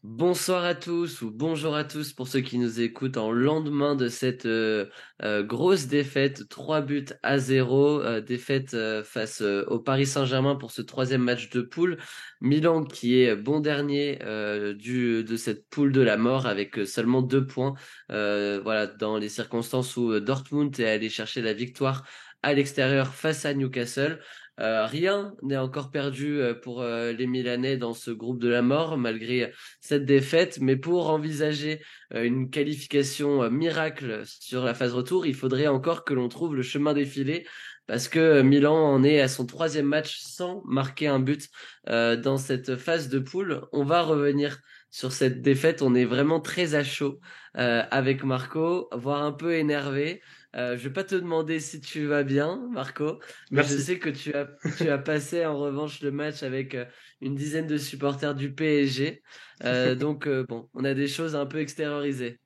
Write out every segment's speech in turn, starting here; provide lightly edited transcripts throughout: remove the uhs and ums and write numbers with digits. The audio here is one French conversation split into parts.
Bonsoir à tous ou bonjour à tous pour ceux qui nous écoutent en lendemain de cette grosse défaite, 3 buts à 0, défaite face au Paris Saint-Germain pour ce troisième match de poule. Milan qui est bon dernier de cette poule de la mort avec seulement 2 points. Voilà, dans les circonstances où Dortmund est allé chercher la victoire à l'extérieur face à Newcastle. Rien n'est encore perdu pour les Milanais dans ce groupe de la mort, malgré cette défaite, mais pour envisager une qualification miracle sur la phase retour, il faudrait encore que l'on trouve le chemin défilé, parce que Milan en est à son troisième match sans marquer un but dans cette phase de poule. On va revenir sur cette défaite, on est vraiment très à chaud avec Marco, voire un peu énervé. Je vais pas te demander si tu vas bien, Marco, mais je Merci. sais que tu as passé en revanche le match avec une dizaine de supporters du PSG. Donc bon, on a des choses un peu extériorisées.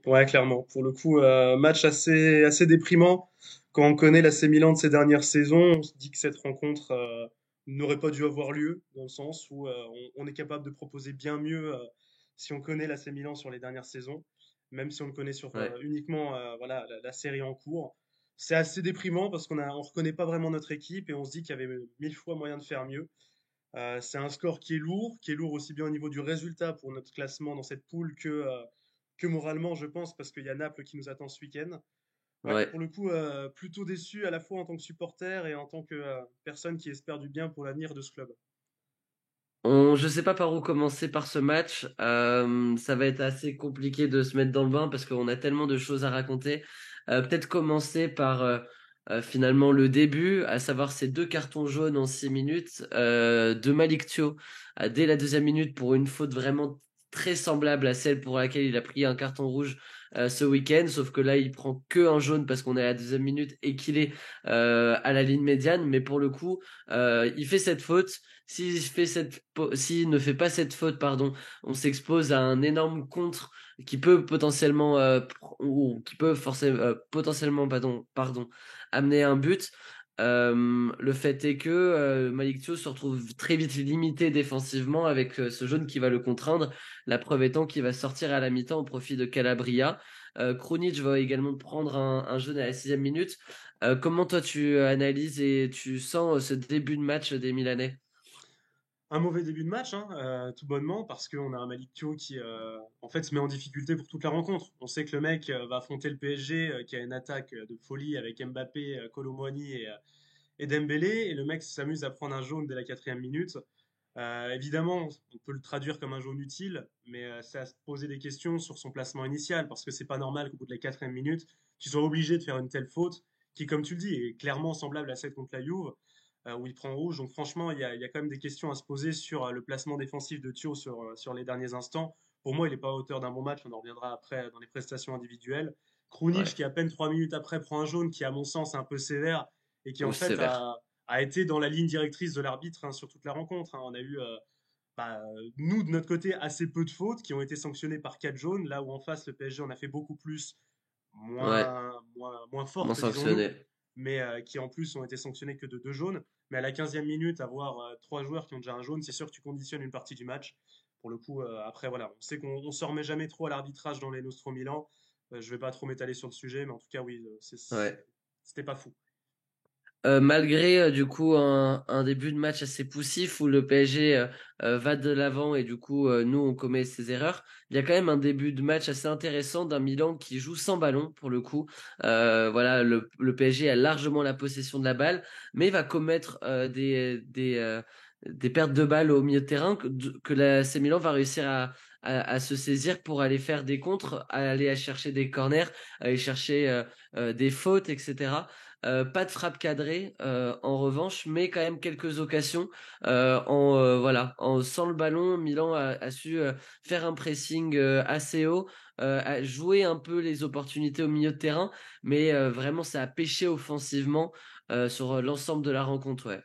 Ouais, clairement. Pour le coup, match assez déprimant. Quand on connaît l'AC Milan de ces dernières saisons, on se dit que cette rencontre n'aurait pas dû avoir lieu, dans le sens où on est capable de proposer bien mieux si on connaît l'AC Milan sur les dernières saisons, même si on le connaît sur Ouais. uniquement voilà, la série en cours. C'est assez déprimant parce on reconnaît pas vraiment notre équipe et on se dit qu'il y avait mille fois moyen de faire mieux. C'est un score qui est lourd aussi bien au niveau du résultat pour notre classement dans cette poule que moralement, je pense, parce qu'il y a Naples qui nous attend ce week-end. Ouais, Ouais. pour le coup, plutôt déçu à la fois en tant que supporter et en tant que personne qui espère du bien pour l'avenir de ce club. Je sais pas par où commencer par ce match. Ça va être assez compliqué de se mettre dans le bain parce qu'on a tellement de choses à raconter. Peut-être commencer par finalement le début, à savoir ces 2 cartons jaunes en 6 minutes de Malik Thio dès la deuxième minute pour une faute vraiment très semblable à celle pour laquelle il a pris un carton rouge ce week-end, sauf que là il prend que un jaune parce qu'on est à la deuxième minute et qu'il est à la ligne médiane. Mais pour le coup, il fait cette faute. S'il ne fait pas cette faute, pardon, on s'expose à un énorme contre qui peut potentiellement, ou qui peut forcément, potentiellement, pardon, amener un but. Le fait est que Malik Thiaw se retrouve très vite limité défensivement avec ce jaune qui va le contraindre. La preuve étant qu'il va sortir à la mi-temps au profit de Calabria. Krunic va également prendre un jaune à la 6e minute. Comment toi tu analyses et tu sens ce début de match des Milanais? Un mauvais début de match, hein, tout bonnement, parce qu'on a un Malik Thio qui, en fait, se met en difficulté pour toute la rencontre. On sait que le mec va affronter le PSG, qui a une attaque de folie avec Mbappé, Kolo Muani et Dembélé, et le mec s'amuse à prendre un jaune dès la quatrième minute. Évidemment, on peut le traduire comme un jaune utile, mais c'est à se poser des questions sur son placement initial, parce que c'est pas normal qu'au bout de la quatrième minute, tu sois obligé de faire une telle faute, qui, comme tu le dis, est clairement semblable à celle contre la Juve, où il prend rouge. Donc franchement, il y a quand même des questions à se poser sur le placement défensif de Thio sur les derniers instants. Pour moi, il n'est pas à hauteur d'un bon match, on en reviendra après dans les prestations individuelles. Krunic, Ouais, qui à peine 3 minutes après prend un jaune, qui à mon sens est un peu sévère, et qui en oui, fait sévère. a été dans la ligne directrice de l'arbitre, hein, sur toute la rencontre, hein. On a eu, nous, de notre côté, assez peu de fautes qui ont été sanctionnées par 4 jaunes, là où en face, le PSG en a fait beaucoup plus, Ouais, moins moins fortes, disons-nous, sanctionné. mais qui en plus ont été sanctionnés que de 2 jaunes. Mais à la 15e minute, avoir 3 joueurs qui ont déjà un jaune, c'est sûr que tu conditionnes une partie du match. Pour le coup, après, voilà, on sait qu'on ne se remet jamais trop à l'arbitrage dans les Nostro Milan. Je vais pas trop m'étaler sur le sujet, mais en tout cas, oui, Ouais. c'était pas fou. Malgré du coup un début de match assez poussif où le PSG va de l'avant et du coup nous on commet ses erreurs, il y a quand même un début de match assez intéressant d'un Milan qui joue sans ballon pour le coup. Voilà, le PSG a largement la possession de la balle, mais il va commettre des pertes de balles au milieu de terrain que la AC Milan va réussir à se saisir pour aller faire des contres, aller chercher des corners, aller chercher des fautes, etc. Pas de frappe cadrée en revanche, mais quand même quelques occasions. Voilà, sans le ballon, Milan a su faire un pressing assez haut, a joué un peu les opportunités au milieu de terrain, mais vraiment ça a pêché offensivement sur l'ensemble de la rencontre. Ouais.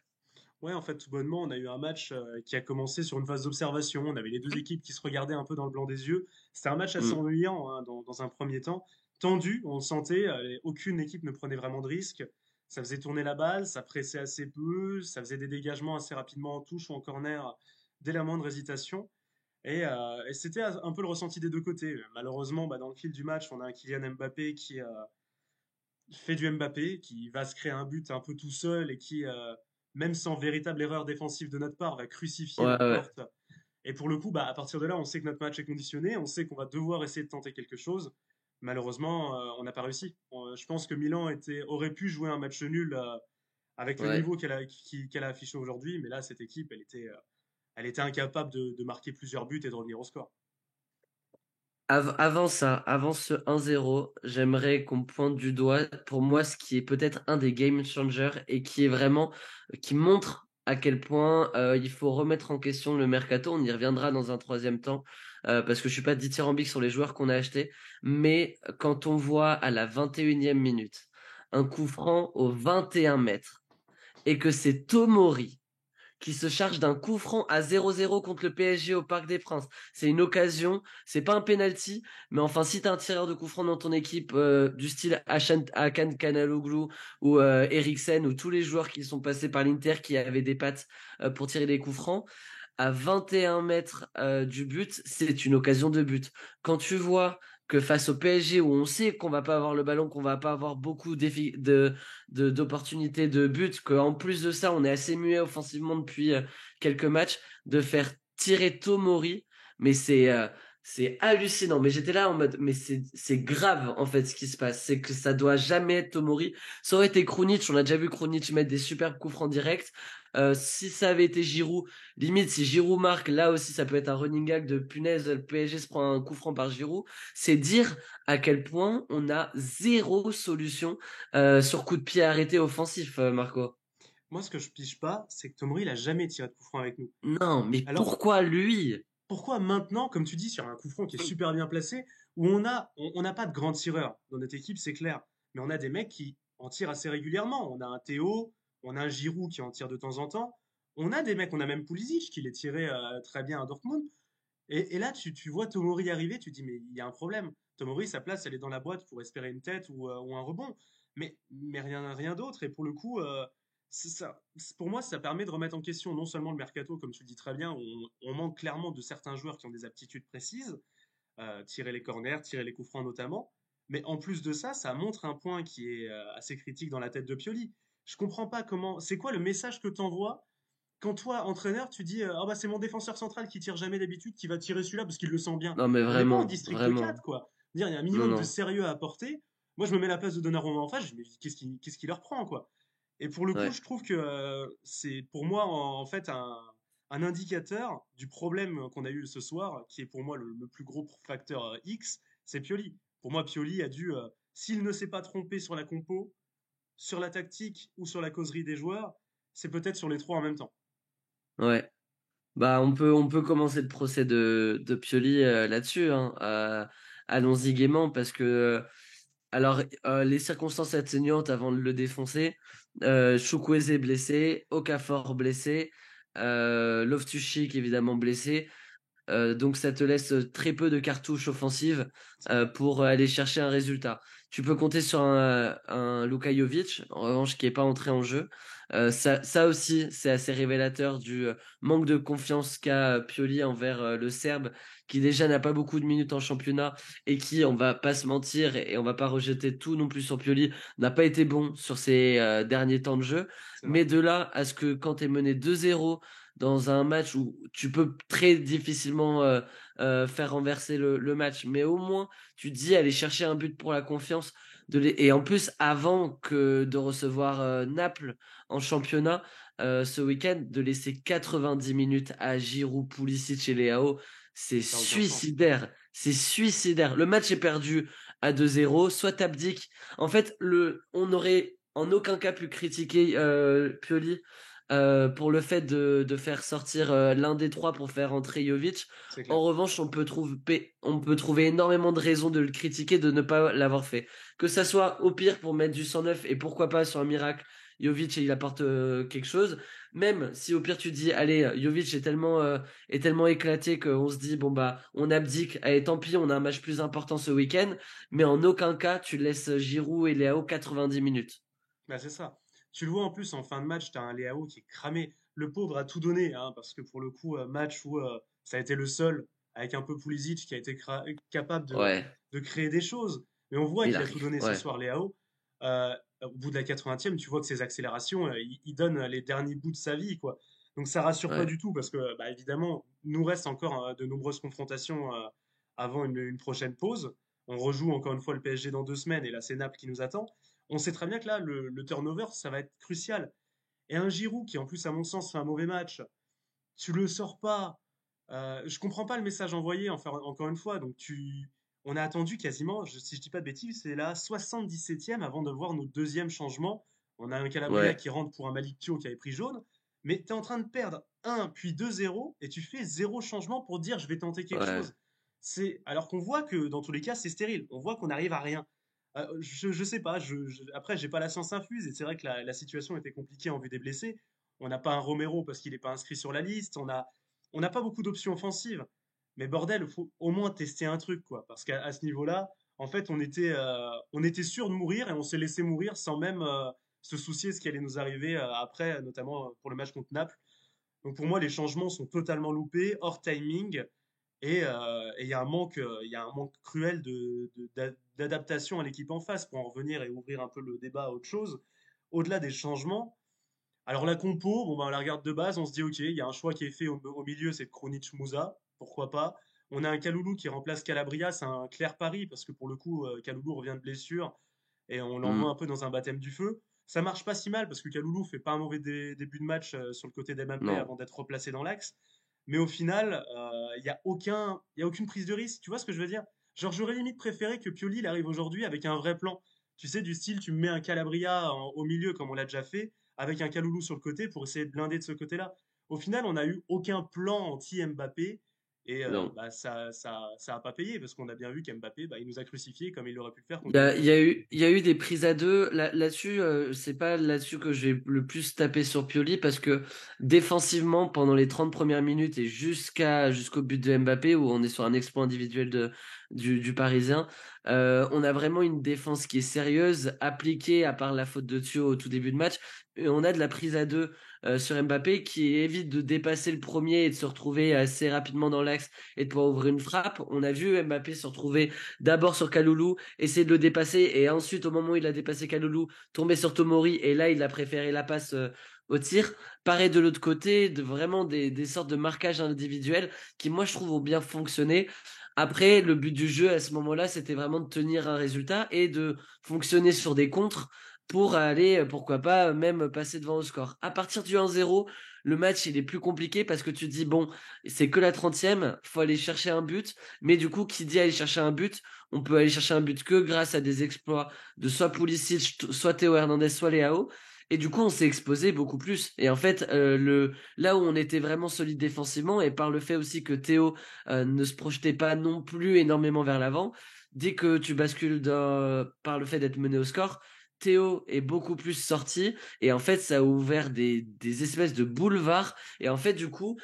Ouais, en fait, tout bonnement, on a eu un match qui a commencé sur une phase d'observation. On avait les deux équipes qui se regardaient un peu dans le blanc des yeux. C'était un match assez Mm. ennuyant, hein, dans un premier temps. Tendu, on le sentait, aucune équipe ne prenait vraiment de risques. Ça faisait tourner la balle, ça pressait assez peu, ça faisait des dégagements assez rapidement en touche ou en corner dès la moindre hésitation. Et c'était un peu le ressenti des deux côtés. Malheureusement, bah, dans le fil du match, on a un Kylian Mbappé qui fait du Mbappé, qui va se créer un but un peu tout seul et qui, même sans véritable erreur défensive de notre part, va crucifier Ouais, notre ouais. porte. Et pour le coup, bah, à partir de là, on sait que notre match est conditionné, on sait qu'on va devoir essayer de tenter quelque chose. Malheureusement, on n'a pas réussi. Je pense que Milan aurait pu jouer un match nul avec le Ouais. niveau qu'elle a affiché aujourd'hui, mais là, cette équipe, elle était incapable de marquer plusieurs buts et de revenir au score. Avant ça, avant ce 1-0, j'aimerais qu'on pointe du doigt pour moi ce qui est peut-être un des game changers et qui est vraiment qui montre à quel point il faut remettre en question le mercato. On y reviendra dans un troisième temps parce que je suis pas dithyrambique sur les joueurs qu'on a achetés, mais quand on voit à la 21e minute un coup franc au 21 mètres et que c'est Tomori qui se charge d'un coup franc à 0-0 contre le PSG au Parc des Princes. C'est une occasion, c'est pas un penalty, mais enfin, si t'as un tireur de coup franc dans ton équipe du style Hakan Kanaloglu ou Eriksen ou tous les joueurs qui sont passés par l'Inter qui avaient des pattes pour tirer des coups francs, à 21 mètres du but, c'est une occasion de but. Quand tu vois que face au PSG, où on sait qu'on va pas avoir le ballon, qu'on va pas avoir beaucoup d'opportunités de but, qu'en plus de ça, on est assez muet offensivement depuis quelques matchs, de faire tirer Tomori, mais c'est hallucinant. Mais j'étais là en mode, mais c'est grave en fait ce qui se passe. C'est que ça doit jamais être Tomori. Ça aurait été Krunic, on a déjà vu Krunic mettre des superbes coups francs directs. Si ça avait été Giroud, limite, si Giroud marque, là aussi, ça peut être un running gag de punaise, le PSG se prend un coup franc par Giroud. C'est dire à quel point on a zéro solution sur coup de pied arrêté offensif, Marco. Moi, ce que je pige pas, c'est que Tomori, il a jamais tiré de coup franc avec nous. Non, mais Alors, pourquoi lui? pourquoi maintenant, comme tu dis, sur un coup franc qui est super bien placé, où on n'a pas de grands tireurs dans notre équipe, c'est clair, mais on a des mecs qui en tirent assez régulièrement. On a un Théo, on a un Giroud qui en tire de temps en temps. On a des mecs, on a même Pulisic qui les tirait très bien à Dortmund. Et là, tu vois Tomori arriver, tu dis, mais il y a un problème. Tomori, sa place, elle est dans la boîte pour espérer une tête ou un rebond. Mais rien d'autre. Et pour le coup, pour moi, ça permet de remettre en question non seulement le mercato, comme tu le dis très bien, où on manque clairement de certains joueurs qui ont des aptitudes précises, tirer les corners, tirer les coups francs notamment. Mais en plus de ça, ça montre un point qui est assez critique dans la tête de Pioli. Je comprends pas comment. C'est quoi le message que tu envoies quand toi, entraîneur, tu dis ah bah c'est mon défenseur central qui tire jamais d'habitude qui va tirer celui-là parce qu'il le sent bien. Non, mais On n'est pas en vraiment, district 4 vraiment. quoi. Dire il y a un Non, minimum de non. sérieux à apporter. Moi je me mets à la place de Donnarumma en face, je me dis qu'est-ce qui leur prend quoi. Et pour le coup, Ouais. je trouve que c'est pour moi en fait un indicateur du problème qu'on a eu ce soir, qui est pour moi le plus gros facteur X, c'est Pioli. Pour moi, Pioli a dû, s'il ne s'est pas trompé sur la compo, sur la tactique ou sur la causerie des joueurs, c'est peut-être sur les trois en même temps. Ouais. Bah, on peut commencer le procès de Pioli là-dessus, hein. Allons-y gaiement parce que, alors, les circonstances atténuantes avant de le défoncer, Chukwueze blessé, Okafor blessé, Loftus-Cheek évidemment blessé. Donc ça te laisse très peu de cartouches offensives C'est clair. pour aller chercher un résultat. Tu peux compter sur un Luka Jovic, en revanche, qui n'est pas entré en jeu. Ça aussi, c'est assez révélateur du manque de confiance qu'a Pioli envers le Serbe, qui déjà n'a pas beaucoup de minutes en championnat et qui, on va pas se mentir et on va pas rejeter tout non plus sur Pioli, n'a pas été bon sur ses derniers temps de jeu. C'est vrai. Mais de là à ce que quand tu es mené 2-0 dans un match où tu peux très difficilement faire renverser le match, mais au moins tu te dis aller chercher un but pour la confiance et en plus avant que de recevoir Naples en championnat ce week-end, de laisser 90 minutes à Giroud, Pulisic et Leao, Ça n'a aucun sens. c'est suicidaire. Le match est perdu à 2-0, soit t'abdiques. En fait, on n'aurait en aucun cas pu critiquer Pioli pour le fait de faire sortir l'un des trois pour faire entrer Jovic. C'est clair. En revanche, on peut trouver énormément de raisons de le critiquer, de ne pas l'avoir fait. Que ça soit au pire pour mettre du 109 et pourquoi pas sur un miracle, Jovic il apporte quelque chose. Même si au pire tu dis, allez, Jovic est tellement éclaté qu'on se dit, bon bah, on abdique, allez, tant pis, on a un match plus important ce week-end, mais en aucun cas tu laisses Giroud et Léao 90 minutes. Bah, c'est ça. Tu le vois en plus en fin de match, tu as un Leao qui est cramé. Le pauvre a tout donné, hein, parce que pour le coup, match où ça a été le seul. avec un peu Pulisic qui a été capable Ouais, de créer des choses. Mais on voit il qu'il a tout arrive. donné ce Ouais, soir, Léao. Au bout de la 80e, tu vois que ses accélérations, il donne les derniers bouts de sa vie, quoi. Donc ça rassure pas ouais, du tout parce que, bah, évidemment, nous reste encore de nombreuses confrontations avant une prochaine pause. On rejoue encore une fois le PSG dans 2 semaines et là c'est Naples qui nous attend. On sait très bien que là, le turnover, ça va être crucial. Et un Giroud qui, en plus, à mon sens, fait un mauvais match, tu le sors pas. Je comprends pas le message envoyé, enfin, encore une fois. On a attendu quasiment, si je dis pas de bêtises, c'est la 77e avant de voir notre deuxième changement. On a un Calabria ouais, qui rentre pour un Malick Thiaw qui avait pris jaune. Mais tu es en train de perdre 1 puis 2-0 et tu fais zéro changement pour dire je vais tenter quelque ouais. chose. Alors qu'on voit que dans tous les cas, c'est stérile. On voit qu'on arrive à rien. Je sais pas. Après, j'ai pas la science infuse et c'est vrai que la situation était compliquée en vue des blessés. On n'a pas un Romero parce qu'il n'est pas inscrit sur la liste. On n'a pas beaucoup d'options offensives. Mais bordel, il faut au moins tester un truc, quoi. Parce qu'à ce niveau-là, en fait, on était sûr de mourir et on s'est laissé mourir sans même se soucier de ce qui allait nous arriver après, notamment pour le match contre Naples. Donc pour moi, les changements sont totalement loupés, hors timing. Et il y a un manque cruel d'adaptation à l'équipe en face pour en revenir et ouvrir un peu le débat à autre chose. Au-delà des changements, alors la compo, bon, bah, on la regarde de base, on se dit ok, il y a un choix qui est fait au milieu, c'est Krunic Moussa, pourquoi pas. On a un Kaloulou qui remplace Calabria, c'est un clair pari parce que pour le coup, Kaloulou revient de blessure et on l'envoie un Hmm. peu dans un baptême du feu. Ça marche pas si mal parce que Kaloulou fait pas un mauvais début de match sur le côté d'Mbappé Non. avant d'être replacé dans l'axe. Mais au final, il y a aucune prise de risque. Tu vois ce que je veux dire? Genre, j'aurais limite préféré que Pioli il arrive aujourd'hui avec un vrai plan. Tu sais, du style, tu me mets un Calabria au milieu comme on l'a déjà fait avec un Kaloulou sur le côté pour essayer de blinder de ce côté-là. Au final, on n'a eu aucun plan anti-Mbappé et Non. bah, ça a pas payé parce qu'on a bien vu qu'Mbappé, bah, il nous a crucifiés comme il aurait pu le faire Il contre y a, Bayern. il y a eu des prises à deux. Là-dessus, c'est pas là-dessus que j'ai le plus tapé sur Pioli parce que défensivement, pendant les 30 premières minutes et jusqu'au but de Mbappé, où on est sur un exploit individuel du Parisien, on a vraiment une défense qui est sérieuse, appliquée, à part la faute de Thio au tout début de match. Et on a de la prise à deux sur Mbappé qui évite de dépasser le premier et de se retrouver assez rapidement dans l'axe et de pouvoir ouvrir une frappe. On a vu Mbappé se retrouver d'abord sur Kaloulou, essayer de le dépasser et ensuite au moment où il a dépassé Kaloulou, tomber sur Tomori et là il a préféré la passe au tir. Pareil de l'autre côté, vraiment des sortes de marquages individuels qui moi je trouve ont bien fonctionné. Après, le but du jeu à ce moment-là, c'était vraiment de tenir un résultat et de fonctionner sur des contres pour aller, pourquoi pas, même passer devant au score. À partir du 1-0, le match il est plus compliqué parce que tu te dis, bon, c'est que la 30e, faut aller chercher un but, mais du coup, qui dit aller chercher un but, on peut aller chercher un but que grâce à des exploits de soit Pulisic, soit Théo Hernandez, soit Leao. Et du coup, on s'est exposé beaucoup plus. Et en fait, là où on était vraiment solide défensivement, et par le fait aussi que Théo ne se projetait pas non plus énormément vers l'avant, dès que tu bascules par le fait d'être mené au score, Théo est beaucoup plus sorti. Et en fait, ça a ouvert des espèces de boulevards. Et en fait, du coup,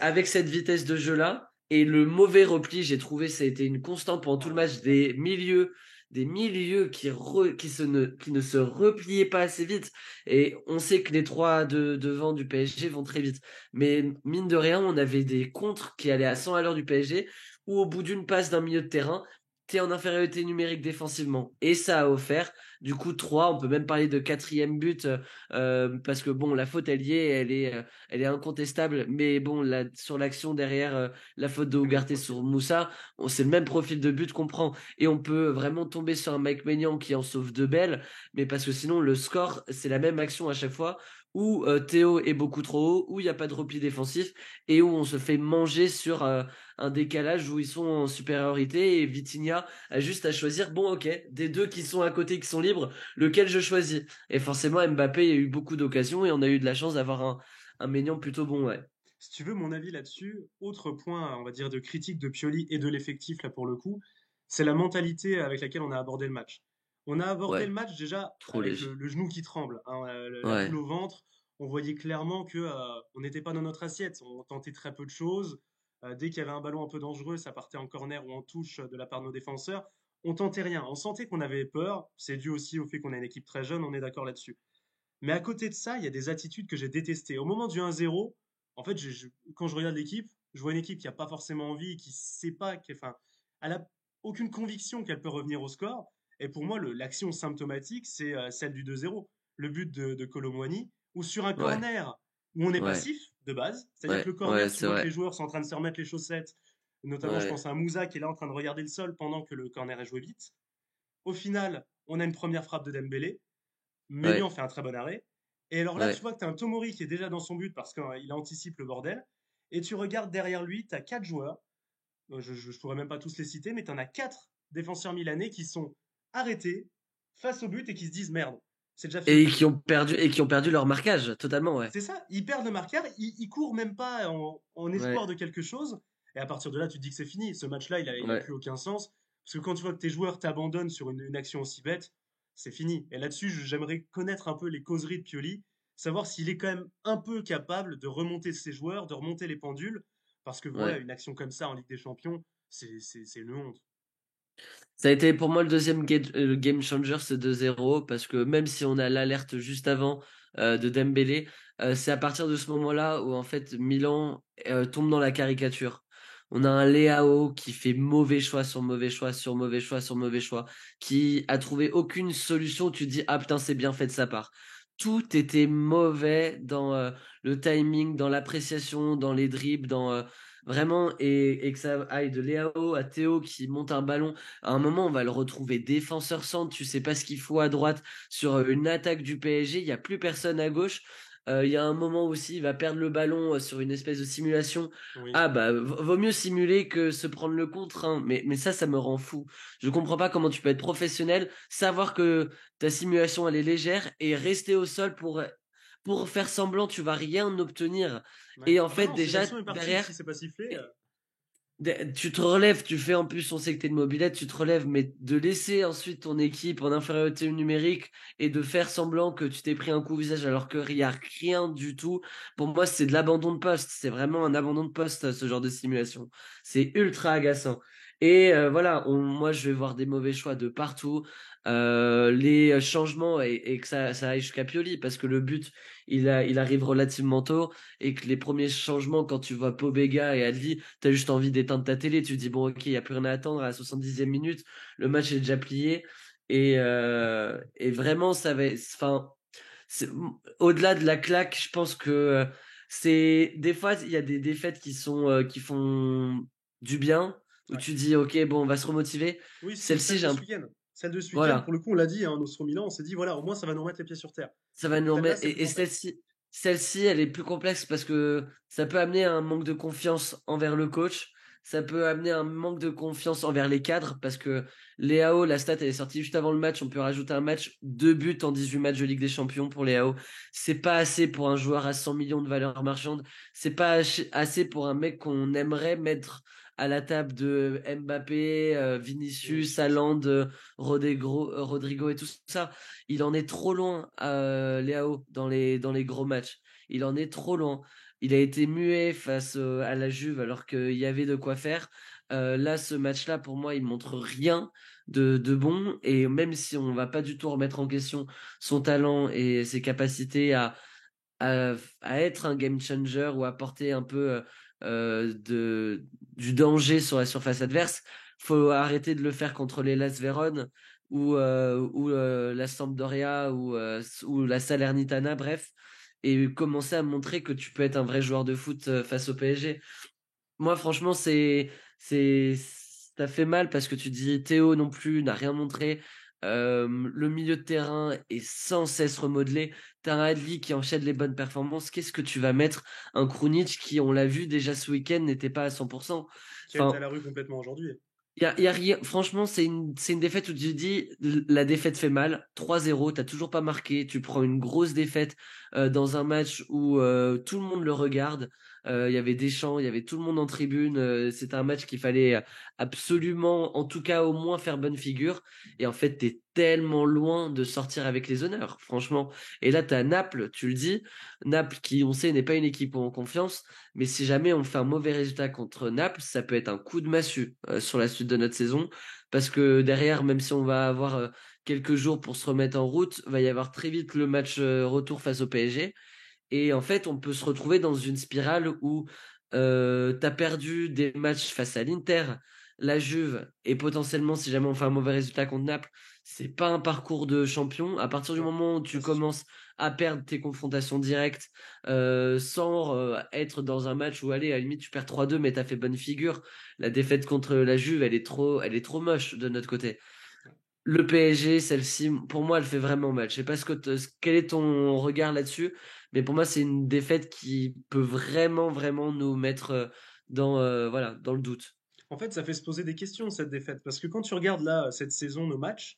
avec cette vitesse de jeu-là, et le mauvais repli, j'ai trouvé, ça a été une constante pendant tout le match des milieux qui ne se repliaient pas assez vite. Et on sait que les trois devant du PSG vont très vite. Mais mine de rien, on avait des contres qui allaient à 100 à l'heure du PSG, où au bout d'une passe d'un milieu de terrain, t'es en infériorité numérique défensivement. Et ça a offert, du coup, trois, on peut même parler de quatrième but, parce que bon, la faute, elle est incontestable. Mais bon, sur l'action derrière, la faute de Le même Ugarte profil. sur Moussa, c'est le même profil de but qu'on prend. Et on peut vraiment tomber sur un Mike Maignan qui en sauve deux belles, mais parce que sinon, le score, c'est la même action à chaque fois, où Théo est beaucoup trop haut, où il n'y a pas de repli défensif, et où on se fait manger sur un décalage où ils sont en supériorité, et Vitinha a juste à choisir, bon ok, des deux qui sont à côté, qui sont libres, lequel je choisis. Et forcément, Mbappé a eu beaucoup d'occasions, et on a eu de la chance d'avoir un Maignan plutôt bon, ouais. Si tu veux mon avis là-dessus, autre point, on va dire, de critique de Pioli et de l'effectif, là pour le coup, c'est la mentalité avec laquelle on a abordé le match. On a abordé Ouais, le match déjà trop avec léger. le genou qui tremble, hein, la Ouais. boule au ventre. On voyait clairement que on n'était pas dans notre assiette. On tentait très peu de choses. Dès qu'il y avait un ballon un peu dangereux, ça partait en corner ou en touche de la part de nos défenseurs. On tentait rien. On sentait qu'on avait peur. C'est dû aussi au fait qu'on a une équipe très jeune, on est d'accord là-dessus. Mais à côté de ça, il y a des attitudes que j'ai détestées. Au moment du 1-0, en fait, quand je regarde l'équipe, Je vois une équipe qui a pas forcément envie, qui sait pas, enfin, elle a aucune conviction qu'elle peut revenir au score. Et pour moi, l'action symptomatique, c'est celle du 2-0. Le but de Kolo Muani, où sur un Ouais, corner où on est ouais, passif de base, c'est-à-dire que ouais, le ouais, corner, tu c'est vois que vrai. les joueurs sont en train de se remettre les chaussettes, notamment je Ouais, pense à Moussa qui est là en train de regarder le sol pendant que le corner est joué vite. Au final, on a une première frappe de Dembélé. Maignan ouais, fait un très bon arrêt. Et alors là, tu ouais. vois que tu as un Tomori qui est déjà dans son but parce qu'il anticipe le bordel. Et tu regardes derrière lui, tu as quatre joueurs. Je ne pourrais même pas tous les citer, mais tu en as quatre défenseurs milanais qui sont arrêtés face au but et qui se disent merde, c'est déjà Et fini. qui ont perdu leur marquage, totalement, ouais. C'est ça, ils perdent le marqueur, ils courent même pas en espoir Ouais, de quelque chose. Et à partir de là, tu te dis que c'est fini. Ce match-là, il a ouais. plus aucun sens. Parce que quand tu vois que tes joueurs t'abandonnent sur une action aussi bête, c'est fini. Et là-dessus, j'aimerais connaître un peu les causeries de Pioli, savoir s'il est quand même un peu capable de remonter ses joueurs, de remonter les pendules. Parce que voilà, Ouais. une action comme ça en Ligue des Champions, c'est une honte. Ça a été pour moi le deuxième game changer, ce 2-0, parce que même si on a l'alerte juste avant de Dembélé, c'est à partir de ce moment-là où en fait Milan tombe dans la caricature. On a Ouais, un Leao qui fait mauvais choix sur mauvais choix sur mauvais choix sur mauvais choix, qui a trouvé aucune solution. Tu te dis ah putain c'est bien fait de sa part. Tout était mauvais dans le timing, dans l'appréciation, dans les dribbles, dans vraiment et que ça aille de Leao à Théo qui monte un ballon à un moment, on va le retrouver défenseur centre, tu sais pas ce qu'il faut à droite sur une attaque du PSG, il y a plus personne à gauche. Il y a un moment aussi, il va perdre le ballon sur une espèce de simulation. oui. Ah bah, vaut mieux simuler que se prendre le contre, hein. Mais ça me rend fou. Je comprends pas comment tu peux être professionnel, savoir que ta simulation elle est légère et rester au sol pour faire semblant, tu vas rien obtenir. Ouais. Et en Ah bah fait, non, si déjà l'action est partie, derrière, si c'est pas sifflé. tu te relèves, tu fais en plus, on sait que t'es de mobilette, tu te relèves, mais de laisser ensuite ton équipe en infériorité numérique et de faire semblant que tu t'es pris un coup au visage alors qu'il n'y a rien du tout, pour moi c'est de l'abandon de poste, c'est vraiment un abandon de poste ce genre de simulation. C'est ultra agaçant. Et voilà, moi je vais voir des mauvais choix de partout, les changements et que ça aille jusqu'à Pioli, parce que le but il arrive relativement tôt et que les premiers changements quand tu vois Pobega et Adli, t'as juste envie d'éteindre ta télé, tu te dis bon ok, il n'y a plus rien à attendre à la 70e minute, le match est déjà plié et vraiment ça va, enfin, c'est- au-delà de la claque, je pense que c'est des fois il y a des défaites qui font du bien où Ouais. tu dis ok bon on va se remotiver. Oui, Celle-ci celle j'ai de un ce week-end. Celle de ce week-end, pour voilà, le coup, on l'a dit, hein, Nostro Milan, on s'est dit, voilà, au moins ça va nous remettre les pieds sur terre. ça va nous Celle-là, remettre. c'est plus Et complexe. celle-ci, elle est plus complexe parce que ça peut amener un manque de confiance envers le coach. Ça peut amener un manque de confiance envers les cadres parce que Léao, la stat, elle est sortie juste avant le match. On peut rajouter un match, 2 buts en 18 matchs de Ligue des Champions pour Léao. C'est pas assez pour un joueur à 100 millions de valeur marchande. C'est pas assez pour un mec qu'on aimerait mettre à la table de Mbappé, Vinicius, Vinicius. Haaland, Rodrigo et tout ça. Il en est trop loin, Léao, dans les gros matchs. Il en est trop loin. Il a été muet face à la Juve alors qu'il y avait de quoi faire. Là, ce match-là, pour moi, il montre rien de bon. Et même si on va pas du tout remettre en question son talent et ses capacités à être un game changer ou à porter un peu du danger sur la surface adverse, faut arrêter de le faire contre les Las Véron ou la Sampdoria ou la Salernitana, bref, et commencer à montrer que tu peux être un vrai joueur de foot face au PSG. Moi, franchement, c'est, ça fait mal parce que tu dis Théo non plus n'a rien montré. Le milieu de terrain est sans cesse remodelé. T'as un Adli qui enchaîne les bonnes performances. Qu'est-ce que tu vas mettre? Un Krunic qui, on l'a vu déjà ce week-end, n'était pas à 100%. Qui a été à Enfin, la rue complètement aujourd'hui. y a rien. Franchement, c'est une défaite où tu dis la défaite fait mal. 3-0, t'as toujours pas marqué. Tu prends une grosse défaite dans un match où tout le monde le regarde. Il y avait Deschamps, il y avait tout le monde en tribune. C'était un match qu'il fallait absolument, en tout cas au moins faire bonne figure. Et en fait, t'es tellement loin de sortir avec les honneurs, franchement. Et là, t'as Naples, tu le dis. Naples qui, on sait, n'est pas une équipe en confiance. Mais si jamais on fait un mauvais résultat contre Naples, ça peut être un coup de massue sur la suite de notre saison. Parce que derrière, même si on va avoir quelques jours pour se remettre en route, va y avoir très vite le match retour face au PSG. Et en fait, on peut se retrouver dans une spirale où T'as perdu des matchs face à l'Inter, la Juve, et potentiellement, si jamais on fait un mauvais résultat contre Naples, c'est pas un parcours de champion. À partir du Non, moment où ça tu c'est sûr. commences à perdre tes confrontations directes, sans être dans un match où, allez, à la limite, tu perds 3-2, mais t'as fait bonne figure. La défaite contre la Juve, elle est trop moche de notre côté. Ouais. Le PSG, celle-ci, pour moi, elle fait vraiment mal. Je sais pas quel est ton regard là-dessus, mais pour moi, c'est une défaite qui peut vraiment, vraiment nous mettre voilà, dans le doute. En fait, ça fait se poser des questions cette défaite, parce que quand tu regardes là cette saison, nos matchs,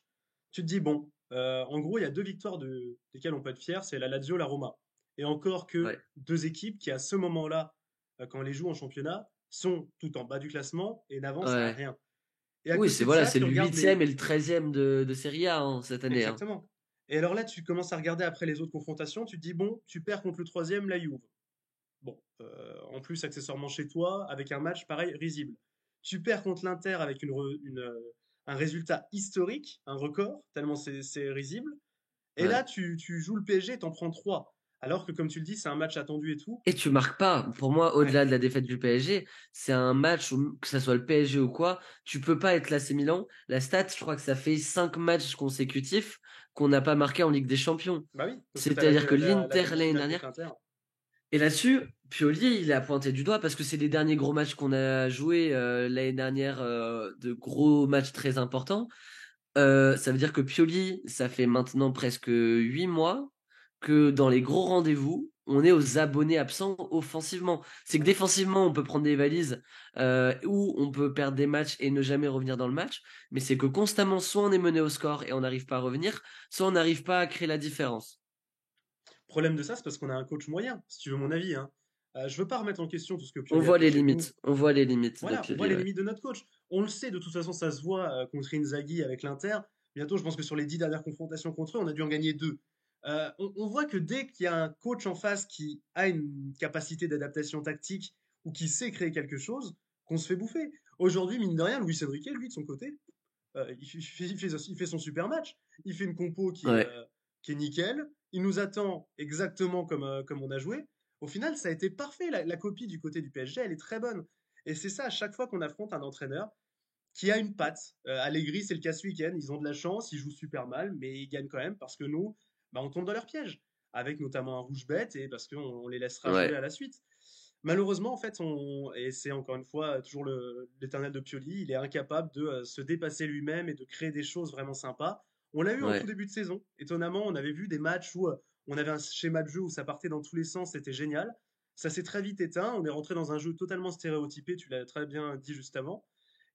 tu te dis bon, en gros, il y a deux victoires desquelles on peut être fier, c'est la Lazio, la Roma. Et encore que Ouais. deux équipes qui, à ce moment-là, quand on les joue en championnat, sont tout en bas du classement et n'avancent à Ouais. rien. Et à Oui, côté c'est de voilà, ça, c'est tu le regardes huitième les... et le 13e de Serie A cette année, hein. Exactement. Et alors là, tu commences à regarder après les autres confrontations, tu te dis bon, tu perds contre le troisième, la Juve. Bon, en plus, accessoirement chez toi, avec un match pareil, risible. Tu perds contre l'Inter avec un résultat historique, un record, tellement c'est risible. Et là, Ouais. tu joues le PSG et t'en prends trois. Alors que, comme tu le dis, c'est un match attendu et tout. Et tu marques pas. Pour moi, Ouais, au-delà de la défaite du PSG, c'est un match où, que ça soit le PSG ou quoi, tu peux pas être l'AC Milan. La stat, je crois que ça fait 5 matchs consécutifs qu'on n'a pas marqué en Ligue des Champions. bah oui, parce que t'as C'est-à-dire que la l'Inter l'année demi-finale contre dernière. l'Inter. Et là-dessus, Pioli, il a pointé du doigt parce que c'est les derniers gros matchs qu'on a joués l'année dernière, de gros matchs très importants. Ça veut dire que Pioli, ça fait maintenant presque 8 mois que dans les gros rendez-vous, on est aux abonnés absents offensivement. C'est que Ouais. défensivement, on peut prendre des valises ou on peut perdre des matchs et ne jamais revenir dans le match. Mais c'est que constamment, soit on est mené au score et on n'arrive pas à revenir, soit on n'arrive pas à créer la différence. Problème de ça, c'est parce qu'on a un coach moyen, si tu veux mon avis, hein. Je veux pas remettre en question tout ce que On Pioli a voit fait les chez nous. limites. On voit les limites de Voilà, on voit Pioli, les ouais. limites de notre coach. On le sait, de toute façon, ça se voit contre Inzaghi avec l'Inter. Bientôt, je pense que sur les 10 dernières confrontations contre eux, on a dû en gagner deux. On voit que dès qu'il y a un coach en face qui a une capacité d'adaptation tactique ou qui sait créer quelque chose, qu'on se fait bouffer. Aujourd'hui, mine de rien, Luis Enrique, lui, de son côté, il fait son super match. Il fait une compo Ouais. qui est nickel. Il nous attend exactement comme on a joué. Au final, ça a été parfait. La copie du côté du PSG, elle est très bonne. Et c'est ça, à chaque fois qu'on affronte un entraîneur qui a une patte. Allegri, c'est le cas ce week-end. Ils ont de la chance, ils jouent super mal, mais ils gagnent quand même parce que nous, bah, on tombe dans leur piège. Avec notamment un rouge bête et parce qu'on les laissera jouer Ouais. à la suite. Malheureusement, en fait, et c'est encore une fois toujours l'éternel de Pioli, il est incapable de se dépasser lui-même et de créer des choses vraiment sympas. On l'a eu en tout Ouais. début de saison. Étonnamment, on avait vu des matchs où on avait un schéma de jeu où ça partait dans tous les sens, c'était génial. Ça s'est très vite éteint. On est rentré dans un jeu totalement stéréotypé, tu l'as très bien dit juste avant.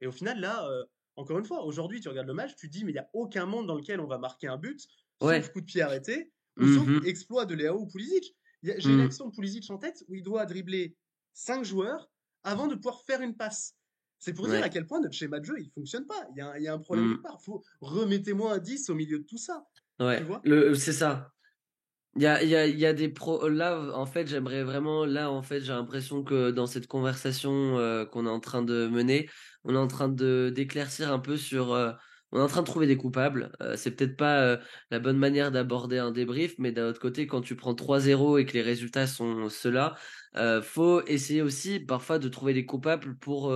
Et au final, là, encore une fois, aujourd'hui, tu regardes le match, tu te dis, mais il n'y a aucun monde dans lequel on va marquer un but, sauf Ouais. coup de pied arrêté, ou sauf Mhm. exploit de Leao ou Pulisic. J'ai une Mhm. action de Pulisic en tête où il doit dribbler 5 joueurs avant de pouvoir faire une passe. C'est pour dire à Ouais. quel point notre schéma de jeu, il fonctionne pas. Il y a un problème quelque Mhm. part. Remettez-moi un 10 au milieu de tout ça. Tu Ouais. vois? C'est ça. Il y a des pros. Là, en fait, j'aimerais vraiment. Là, en fait, j'ai l'impression que dans cette conversation qu'on est en train de mener, on est en train d'éclaircir un peu sur. On est en train de trouver des coupables. C'est peut-être pas la bonne manière d'aborder un débrief, mais d'un autre côté, quand tu prends 3-0 et que les résultats sont ceux-là, faut essayer aussi parfois de trouver des coupables pour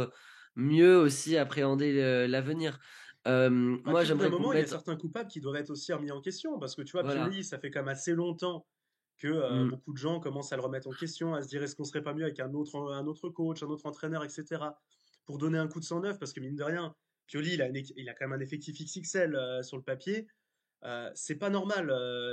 mieux aussi appréhender l'avenir. Bah, Moi, puis au bout d'un j'aimerais qu'on moment, il y a mette. certains coupables qui doivent être aussi remis en question. Parce que tu vois, Voilà. Pioli, ça fait quand même assez longtemps que Mm. beaucoup de gens commencent à le remettre en question, à se dire est-ce qu'on serait pas mieux avec un autre coach, un autre entraîneur, etc. Pour donner un coup de sang neuf, parce que mine de rien, Pioli, il a quand même un effectif XXL sur le papier. C'est pas normal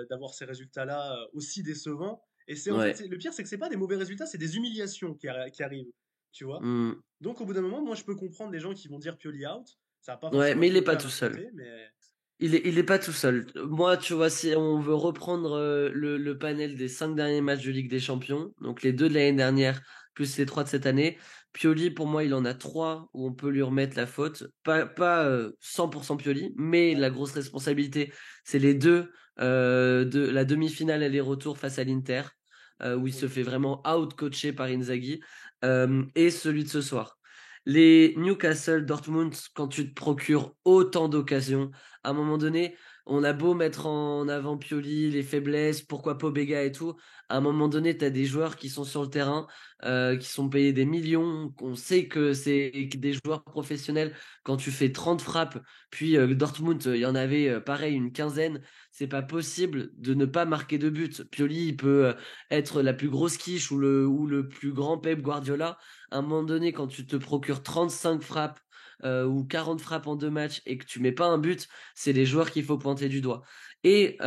d'avoir ces résultats-là aussi décevants. Et c'est en fait, Ouais. le pire, c'est que c'est pas des mauvais résultats, c'est des humiliations qui arrivent. Tu vois? Mm. Donc au bout d'un moment, moi je peux comprendre des gens qui vont dire Pioli out. Ça va pas Ouais, forcément mais être il est le pas cas tout d'un seul. côté, mais Il est pas tout seul. Moi, tu vois, si on veut reprendre le panel des 5 derniers matchs de Ligue des Champions, donc les 2 de l'année dernière, plus les 3 de cette année, Pioli, pour moi, il en a 3 où on peut lui remettre la faute. Pas 100% Pioli, mais ouais. la grosse responsabilité, c'est les deux de la demi-finale aller-retour face à l'Inter, où il se Mm. fait vraiment out-coacher par Inzaghi, et celui de ce soir. Les Newcastle, Dortmund, quand tu te procures autant d'occasions, À un moment donné, on a beau mettre en avant Pioli, les faiblesses, pourquoi Pobega et tout. À un moment donné, tu as des joueurs qui sont sur le terrain, qui sont payés des millions. On sait que c'est des joueurs professionnels. Quand tu fais 30 frappes, puis Dortmund, il y en avait pareil une quinzaine. C'est pas possible de ne pas marquer de but. Pioli, il peut être la plus grosse quiche ou le plus grand Pep Guardiola. À un moment donné, quand tu te procures 35 frappes ou 40 frappes en 2 matchs et que tu mets pas un but, c'est les joueurs qu'il faut pointer du doigt. Et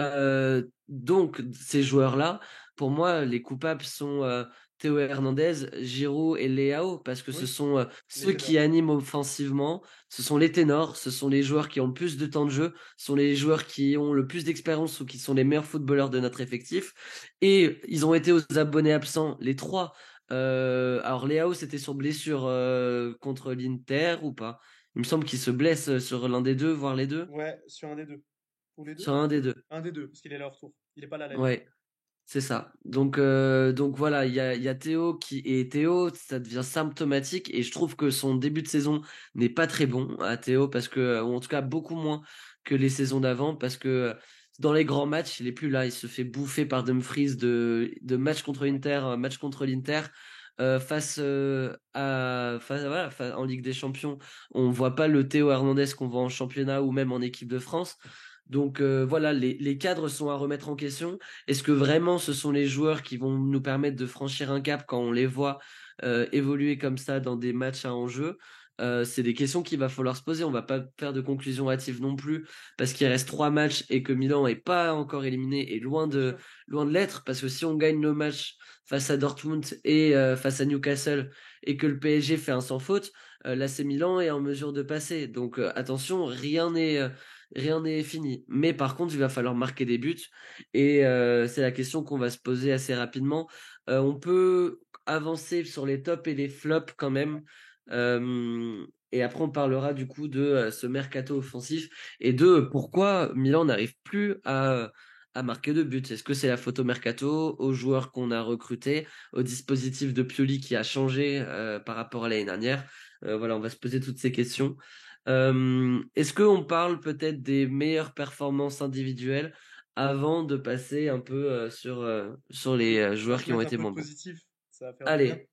donc, ces joueurs-là, pour moi, les coupables sont Théo Hernandez, Giroud et Leao, parce que ce Oui, sont les ceux qui ténors. animent offensivement, ce sont les ténors, ce sont les joueurs qui ont le plus de temps de jeu, ce sont les joueurs qui ont le plus d'expérience ou qui sont les meilleurs footballeurs de notre effectif. Et ils ont été aux abonnés absents, les trois. Alors Leao, c'était sur blessure contre l'Inter ou pas? Il me semble qu'il se blesse sur l'un des deux, voire les deux. Ouais, sur un des deux. Ou les deux? Sur un des deux. Un des deux, parce qu'il est là au retour. Il est pas là l'année. Ouais, c'est ça. Donc voilà, il y a Théo et Théo, ça devient symptomatique et je trouve que son début de saison n'est pas très bon à Théo parce que, ou en tout cas beaucoup moins que les saisons d'avant parce que dans les grands matchs, il est plus là. Il se fait bouffer par Dumfries de match contre Ouais. Inter, match contre l'Inter. Voilà, en Ligue des Champions, on voit pas le Théo Hernandez qu'on voit en championnat ou même en équipe de France. Donc voilà, les cadres sont à remettre en question. Est-ce que vraiment ce sont les joueurs qui vont nous permettre de franchir un cap quand on les voit évoluer comme ça dans des matchs à enjeu? C'est des questions qu'il va falloir se poser. On va pas faire de conclusion hâtive non plus parce qu'il reste 3 matchs et que Milan est pas encore éliminé et Bien sûr. loin de l'être. Parce que si on gagne le match face à Dortmund et face à Newcastle et que le PSG fait un sans faute, l'AC Milan est en mesure de passer. Donc attention, rien n'est fini. Mais par contre, il va falloir marquer des buts. Et c'est la question qu'on va se poser assez rapidement. On peut avancer sur les tops et les flops quand même. Et après, on parlera du coup de ce mercato offensif et de pourquoi Milan n'arrive plus à marquer de buts. Est-ce que c'est la photo mercato, aux joueurs qu'on a recrutés, au dispositif de Pioli qui a changé par rapport à l'année dernière? Voilà, on va se poser toutes ces questions. Est-ce qu'on parle peut-être des meilleures performances individuelles avant de passer un peu sur les Oui, on va joueurs se qui ont mettre un été peu de moins bons? positif. Ça va faire du bien. Allez,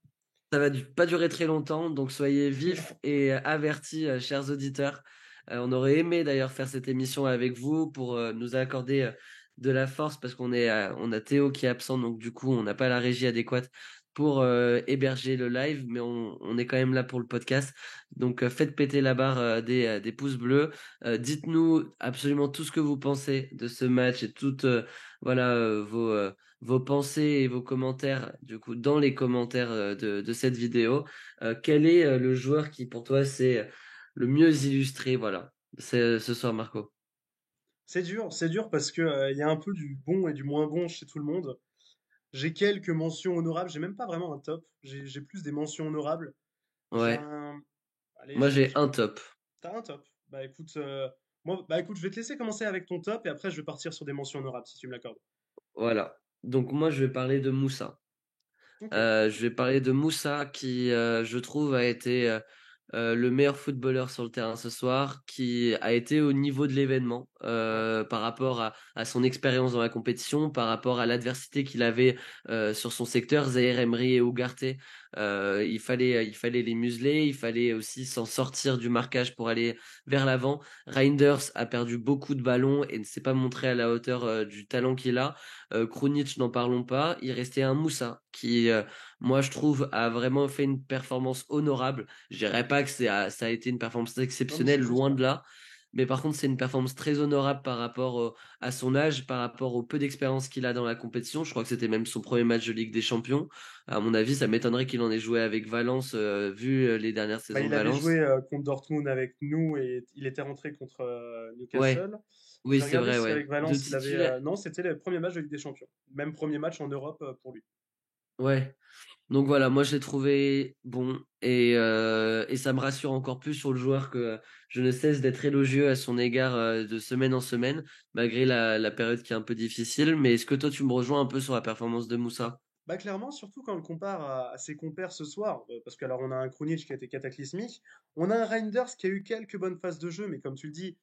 ça va pas durer très longtemps, donc soyez vifs et avertis, chers auditeurs. On aurait aimé d'ailleurs faire cette émission avec vous pour nous accorder de la force parce on a Théo qui est absent, donc du coup on n'a pas la régie adéquate pour héberger le live, mais on est quand même là pour le podcast. Donc faites péter la barre des pouces bleus. Dites-nous absolument tout ce que vous pensez de ce match et toutes voilà vos pensées et vos commentaires, du coup, dans les commentaires de cette vidéo. Quel est le joueur qui, pour toi, c'est le mieux illustré, voilà, c'est ce soir, Marco? C'est dur parce que il y a un peu du bon et du moins bon chez tout le monde. J'ai quelques mentions honorables, j'ai même pas vraiment un top, j'ai plus des mentions honorables. J'ai Ouais, un. Allez, moi j'ai un top. t'as un top. Bah écoute, bah écoute, je vais te laisser commencer avec ton top et après je vais partir sur des mentions honorables si tu me l'accordes. Voilà. Donc moi, je vais parler de Moussa. Ok, Je vais parler de Moussa qui, je trouve, a été le meilleur footballeur sur le terrain ce soir, qui a été au niveau de l'événement ouais. par rapport à son expérience dans la compétition, par rapport à l'adversité qu'il avait sur son secteur, Zaïre Emery et Ugarte. Il fallait les museler, il fallait aussi s'en sortir du marquage pour aller vers l'avant. Reinders a perdu beaucoup de ballons et ne s'est pas montré à la hauteur du talent qu'il a. Krunic, n'en parlons pas. Il restait un Moussa qui, moi, je trouve, a vraiment fait une performance honorable. Je dirais pas que ça a été une performance Non mais exceptionnelle, c'est juste, loin ouais. de là. Mais par contre, c'est une performance très honorable par rapport à son âge, par rapport au peu d'expérience qu'il a dans la compétition. Je crois que c'était même son premier match de Ligue des Champions. À mon avis, ça m'étonnerait qu'il en ait joué avec Valence, vu les dernières Bah, saisons il de avait joué Valence. contre Dortmund avec nous et il était rentré contre Ouais, Newcastle. oui, J'ai c'est regardé vrai, si ouais. avec De Valence il avait. titulaire. Non, c'était le premier match de Ligue des Champions. Même premier match en Europe pour lui. Ouais. Donc voilà, moi je l'ai trouvé bon et ça me rassure encore plus sur le joueur que je ne cesse d'être élogieux à son égard de semaine en semaine, malgré la période qui est un peu difficile. Mais est-ce que toi tu me rejoins un peu sur la performance de Moussa? Bah clairement, surtout quand on le compare à ses compères ce soir, parce qu'alors on a un Krunic qui a été cataclysmique, on a un Reinders qui a eu quelques bonnes phases de jeu, mais comme tu le dis,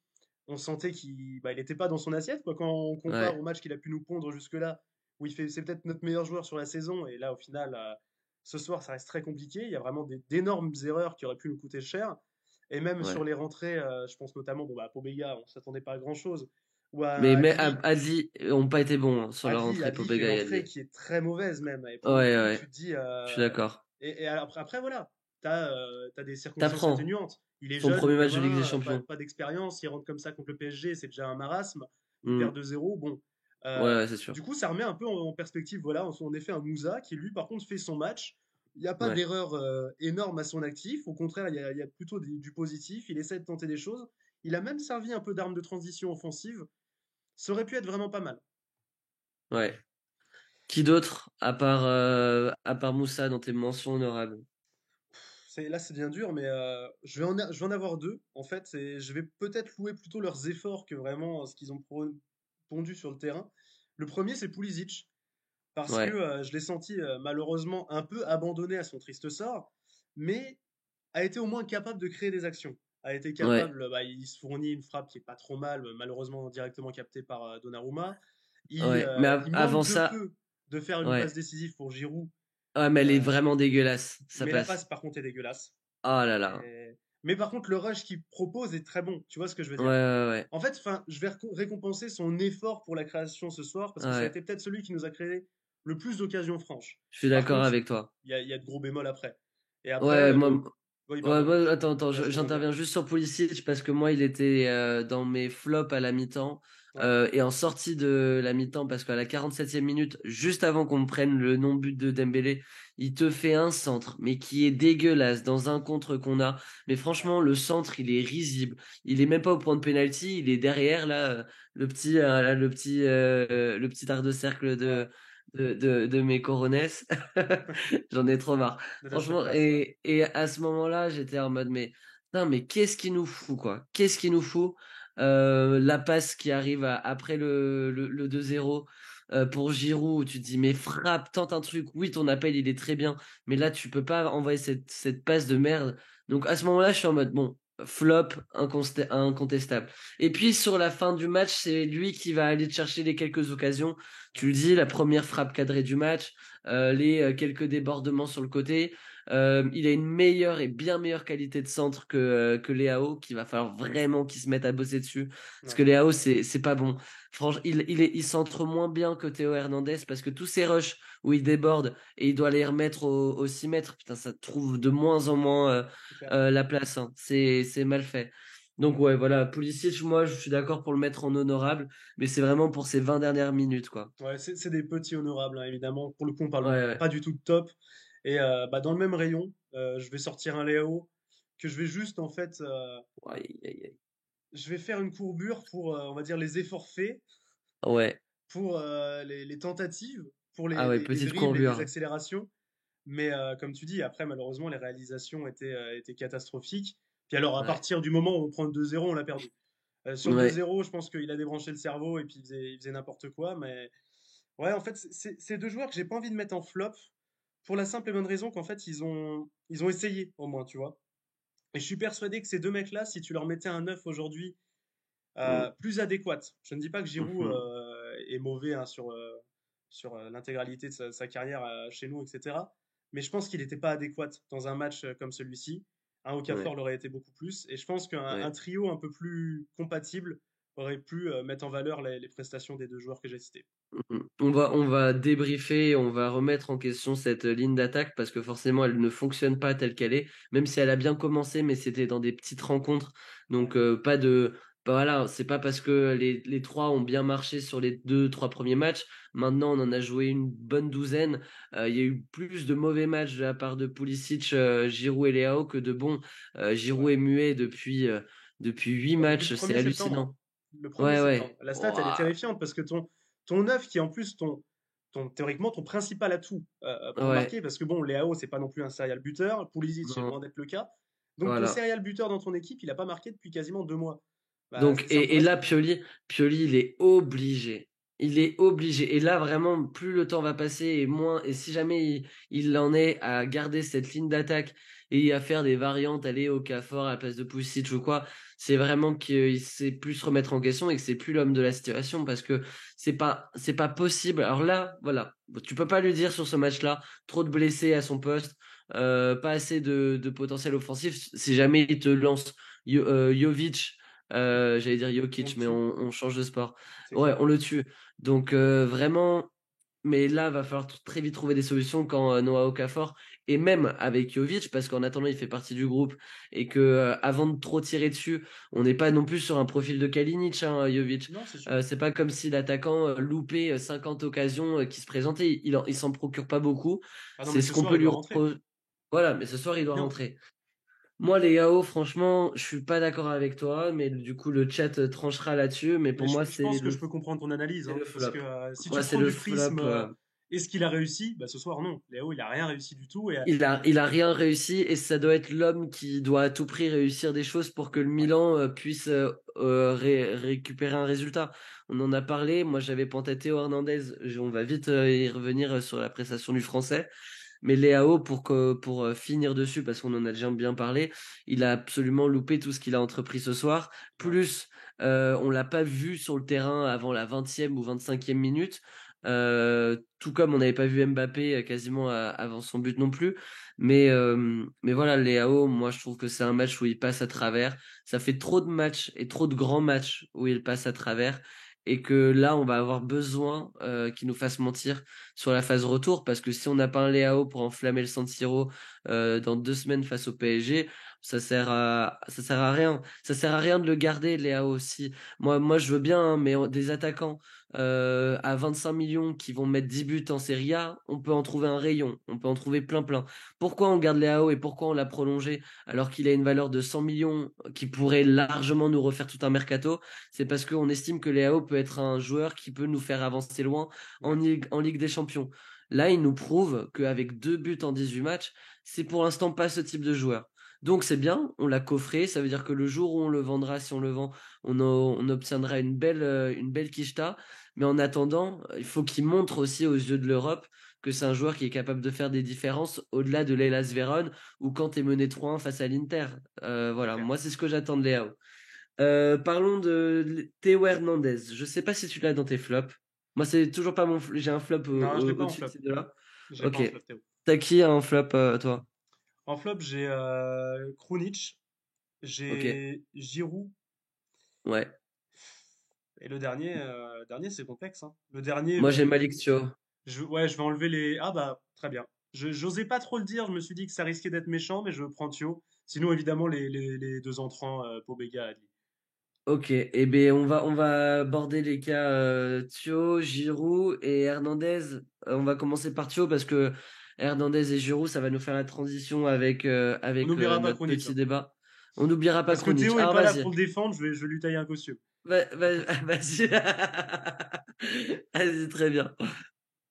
on sentait qu'il bah, il était pas dans son assiette, quoi. Quand on compare Ouais. au match qu'il a pu nous pondre jusque-là, où c'est peut-être notre meilleur joueur sur la saison, et là, au final, ce soir, ça reste très compliqué. Il y a vraiment d'énormes erreurs qui auraient pu nous coûter cher. Et même sur Ouais. les rentrées, je pense notamment bon, bah, à Pobega, on s'attendait pas à grand-chose. Ou à Mais Adli, Adli ont pas été bons hein, sur la rentrée, Adli fait une Pobega et entrée Adli. qui est très mauvaise même. Et Ouais, pour le coup, tu ouais, te dis. je suis d'accord. Et après, voilà, t'as des circonstances T'apprends. atténuantes. Il est Son jeune, le premier match de Ligue des gamin, Champions. pas d'expérience, il rentre comme ça contre le PSG, c'est déjà un marasme. Il Hmm. perd 2-0. Bon. Ouais, Euh, ouais, c'est sûr. du coup, ça remet un peu en perspective, voilà, en effet, un Moussa qui, lui, par contre, fait son match. Il n'y a pas Ouais. d'erreur énorme à son actif. Au contraire, il y a plutôt du positif. Il essaie de tenter des choses. Il a même servi un peu d'arme de transition offensive. Ça aurait pu être vraiment pas mal. Ouais. Qui d'autre, à part Moussa, dans tes mentions honorables? Là, c'est bien dur, mais je vais en avoir deux, en fait. Je vais peut-être louer plutôt leurs efforts que vraiment ce qu'ils ont pondu sur le terrain. Le premier, c'est Pulisic, parce que Ouais. je l'ai senti malheureusement un peu abandonné à son triste sort, mais a été au moins capable de créer des actions. A été Ouais. capable, bah, il se fournit une frappe qui est pas trop mal, malheureusement directement captée par Donnarumma. Ouais. Mais Il avant manque de ça, peu de faire une passe ouais. décisive pour Giroud, Ouais, mais elle est euh, vraiment dégueulasse. Ça mais la passe passe. par contre est dégueulasse. Oh là là. Et- Mais par contre, le rush qu'il propose est très bon. Tu vois ce que je veux Ouais, dire? ouais, ouais. En fait, enfin, je vais récompenser son effort pour la création ce soir parce que ça a Ouais. été peut-être celui qui nous a créé le plus d'occasions franches. Je suis Par d'accord contre, avec toi. il y a de gros bémols après. Et Ouais, après, moi, oui, ouais, pardon, attends, je laisse rebondir. j'interviens juste sur Pulisic parce que moi, il était dans mes flops à la mi-temps Ouais, et en sortie de la mi-temps parce qu'à la 47e minute, juste avant qu'on prenne le non-but de Dembélé, il te fait un centre, mais qui est dégueulasse dans un contre qu'on a. Mais ouais, franchement, le centre, il est risible. Il est même pas au point de pénalty, il est derrière là, là, le petit art de cercle ouais. de mes coronets. J'en ai trop marre. De ta Franchement, surface, ouais. et à ce moment-là, j'étais en mode, mais, putain, mais qu'est-ce qu'il nous fout, quoi? Qu'est-ce qu'il nous fout? La passe qui arrive après le 2-0 pour Giroud, où tu te dis, mais frappe, tente un truc. Oui, ton appel, il est très bien, mais là, tu peux pas envoyer cette passe de merde. Donc, à ce moment-là, je suis en mode, bon, flop incontestable. Et puis, sur la fin du match, c'est lui qui va aller chercher les quelques occasions. Tu le dis, la première frappe cadrée du match, les quelques débordements sur le côté. Il a une meilleure et bien meilleure qualité de centre que Léao, qu'il va falloir vraiment qu'il se mette à bosser dessus. Parce Ouais. que Léao, c'est pas bon. Franchement, il centre moins bien que Théo Hernandez parce que tous ces rushs où il déborde et il doit les remettre au 6 mètres, putain, ça trouve de moins en moins C'est clair. la place. Hein. C'est mal fait. Donc ouais, voilà, Pulisic, moi je suis d'accord pour le mettre en honorable, mais c'est vraiment pour ces 20 dernières minutes, quoi. Ouais, c'est des petits honorables, hein, évidemment. Pour le coup, on Ouais, parle ouais. pas du tout de top. Et bah, dans le même rayon, je vais sortir un Léo que je vais juste, en fait, Aïe, aïe, aïe. je vais faire une courbure pour, on va dire, les efforts faits, Ouais. pour les tentatives, pour Ah ouais, les petite dribbles et les courbure. accélérations. Mais comme tu dis, après, malheureusement, les réalisations étaient catastrophiques. Puis alors, à Ouais. partir du moment où on prend le 2-0, on l'a perdu. Sur le Ouais. 2-0, je pense qu'il a débranché le cerveau et puis il faisait n'importe quoi. Mais ouais, en fait, c'est deux joueurs que j'ai pas envie de mettre en flop pour la simple et bonne raison qu'en fait, ils ont essayé au moins, tu vois. Et je suis persuadé que ces deux mecs-là, si tu leur mettais un 9 aujourd'hui, Mm. plus adéquate. Je ne dis pas que Giroud Mhm. est mauvais hein, sur l'intégralité de sa carrière chez nous, etc. Mais je pense qu'il n'était pas adéquat dans un match comme celui-ci. Un Okafor Ouais. l'aurait été beaucoup plus. Et je pense qu'un Ouais. trio un peu plus compatible aurait pu mettre en valeur les prestations des deux joueurs que j'ai cités. Mhm. On va débriefer, on va remettre en question cette ligne d'attaque parce que forcément elle ne fonctionne pas telle qu'elle est, même si elle a bien commencé, mais c'était dans des petites rencontres. Ouais, Donc voilà, c'est pas parce que les trois ont bien marché sur les deux, trois premiers matchs. Maintenant, on en a joué une bonne douzaine. Il y a eu plus de mauvais matchs de la part de Pulisic, Giroud et Leao que de bons. ouais. Giroud est muet depuis 8 matchs, Depuis le c'est 1er septembre, hein. hallucinant. Le 1er Ouais, septembre. ouais. La stat, elle est Ouah. terrifiante parce que ton 9, qui est en plus théoriquement ton principal atout pour Ouais. marquer, parce que bon, Léao, c'est pas non plus un serial buteur, Pulisic, c'est Non. loin d'être le cas. Donc ton Voilà. serial buteur dans ton équipe, il a pas marqué depuis quasiment 2 mois. Bah, Donc, c'est un peu et là, risqué. Pioli, il est obligé. Il est obligé. Et là, vraiment, plus le temps va passer et moins, et si jamais il en est à garder cette ligne d'attaque et à faire des variantes, aller au Cafor à la place de Pusic ou quoi, c'est vraiment qu'il sait plus se remettre en question et que c'est plus l'homme de la situation parce que c'est pas possible. Alors là, voilà, tu peux pas lui dire sur ce match-là, trop de blessés à son poste, pas assez de potentiel offensif. Si jamais il te lance Jovic, j'allais dire On Jokic, le mais tue, on change de sport. c'est Ouais, clair. on le tue. Donc vraiment, mais là, va falloir très vite trouver des solutions quand Noah Okafor et même avec Jovic, parce qu'en attendant, il fait partie du groupe et que avant de trop tirer dessus, on n'est pas non plus sur un profil de Kalinic, hein, Jovic. Non, c'est sûr. C'est pas comme si l'attaquant loupait 50 occasions qui se présentaient. Il s'en procure pas beaucoup. Ah non, mais C'est ce ce qu'on soir, peut il lui doit rentrer. reprocher. Voilà, mais ce soir, il doit Non. rentrer. Moi, les Yao, franchement, je suis pas d'accord avec toi, mais du coup, le chat tranchera là-dessus. Mais Mais pour moi, je pense que je peux comprendre ton analyse, c'est hein, le parce que flop. si tu Ouais, c'est prends le du prisme, flop. est-ce qu'il a réussi? Bah, ce soir, non. Léo, il a rien réussi du tout. Et, Il a rien réussi et ça doit être l'homme qui doit à tout prix réussir des choses pour que le ouais, Milan puisse récupérer un résultat. On en a parlé, moi j'avais pensé Théo Hernandez, on va vite y revenir sur la prestation du français, mais Léao pour finir dessus parce qu'on en a déjà bien parlé, il a absolument loupé tout ce qu'il a entrepris ce soir. ouais. Plus on l'a pas vu sur le terrain avant la 20e ou 25e minute. Tout comme on n'avait pas vu Mbappé quasiment avant son but non plus. Mais voilà, Léao, moi je trouve que c'est un match où il passe à travers. Ça fait trop de matchs et trop de grands matchs où il passe à travers. Et que là, on va avoir besoin qu'il nous fasse mentir sur la phase retour. Parce que si on n'a pas un Léao pour enflammer le San Siro dans 2 semaines face au PSG, ça sert à rien. Ça sert à rien de le garder, Léao aussi. Moi, je veux bien, hein, mais des attaquants à 25 millions qui vont mettre 10 buts en Serie A, on peut en trouver un rayon, on peut en trouver plein plein. Pourquoi on garde Léao et pourquoi on l'a prolongé alors qu'il a une valeur de 100 millions qui pourrait largement nous refaire tout un mercato? C'est parce qu'on estime que Léao peut être un joueur qui peut nous faire avancer loin Ouais. En Ligue des Champions. Là, il nous prouve qu'avec 2 buts en 18 matchs, c'est pour l'instant pas ce type de joueur. Donc c'est bien, on l'a coffré, ça veut dire que le jour où on le vendra, si on le vend, on obtiendra une belle quicheta. Mais en attendant, il faut qu'il montre aussi aux yeux de l'Europe que c'est un joueur qui est capable de faire des différences au-delà de l'Hellas Vérone ou quand tu es mené 3-1 face à l'Inter. C'est Voilà, clair. moi c'est ce que j'attends de Léao. Parlons de Théo Hernandez. Je sais pas si tu l'as dans tes flops. Moi, c'est toujours pas j'ai un flop Non, je l'ai pas en au-dessus de flop. ces deux-là. Je l'ai pas Ok. en flop, Théo. T'as qui un flop, toi? En flop, j'ai Krunic, Ok. j'ai Giroud, Ouais. et le dernier c'est complexe, hein. Le dernier, Moi, bah, j'ai Malik Thio. ouais, je vais enlever les. Ah bah, très bien. J'osais pas trop le dire, je me suis dit que ça risquait d'être méchant, mais je prends Thio. Sinon, évidemment, les deux entrants, Pobega, Adli. Ok, eh bien on va aborder les cas Thio, Giroud et Hernandez. On va commencer par Thio parce que Hernandez et Giroud, ça va nous faire la transition On avec n'oubliera pas notre Krunic, petit hein. débat. On n'oubliera pas Parce que Krunic. Théo est Alors pas là pour vas-y, le défendre, je vais lui tailler un costume. vas-y, vas-y, très bien.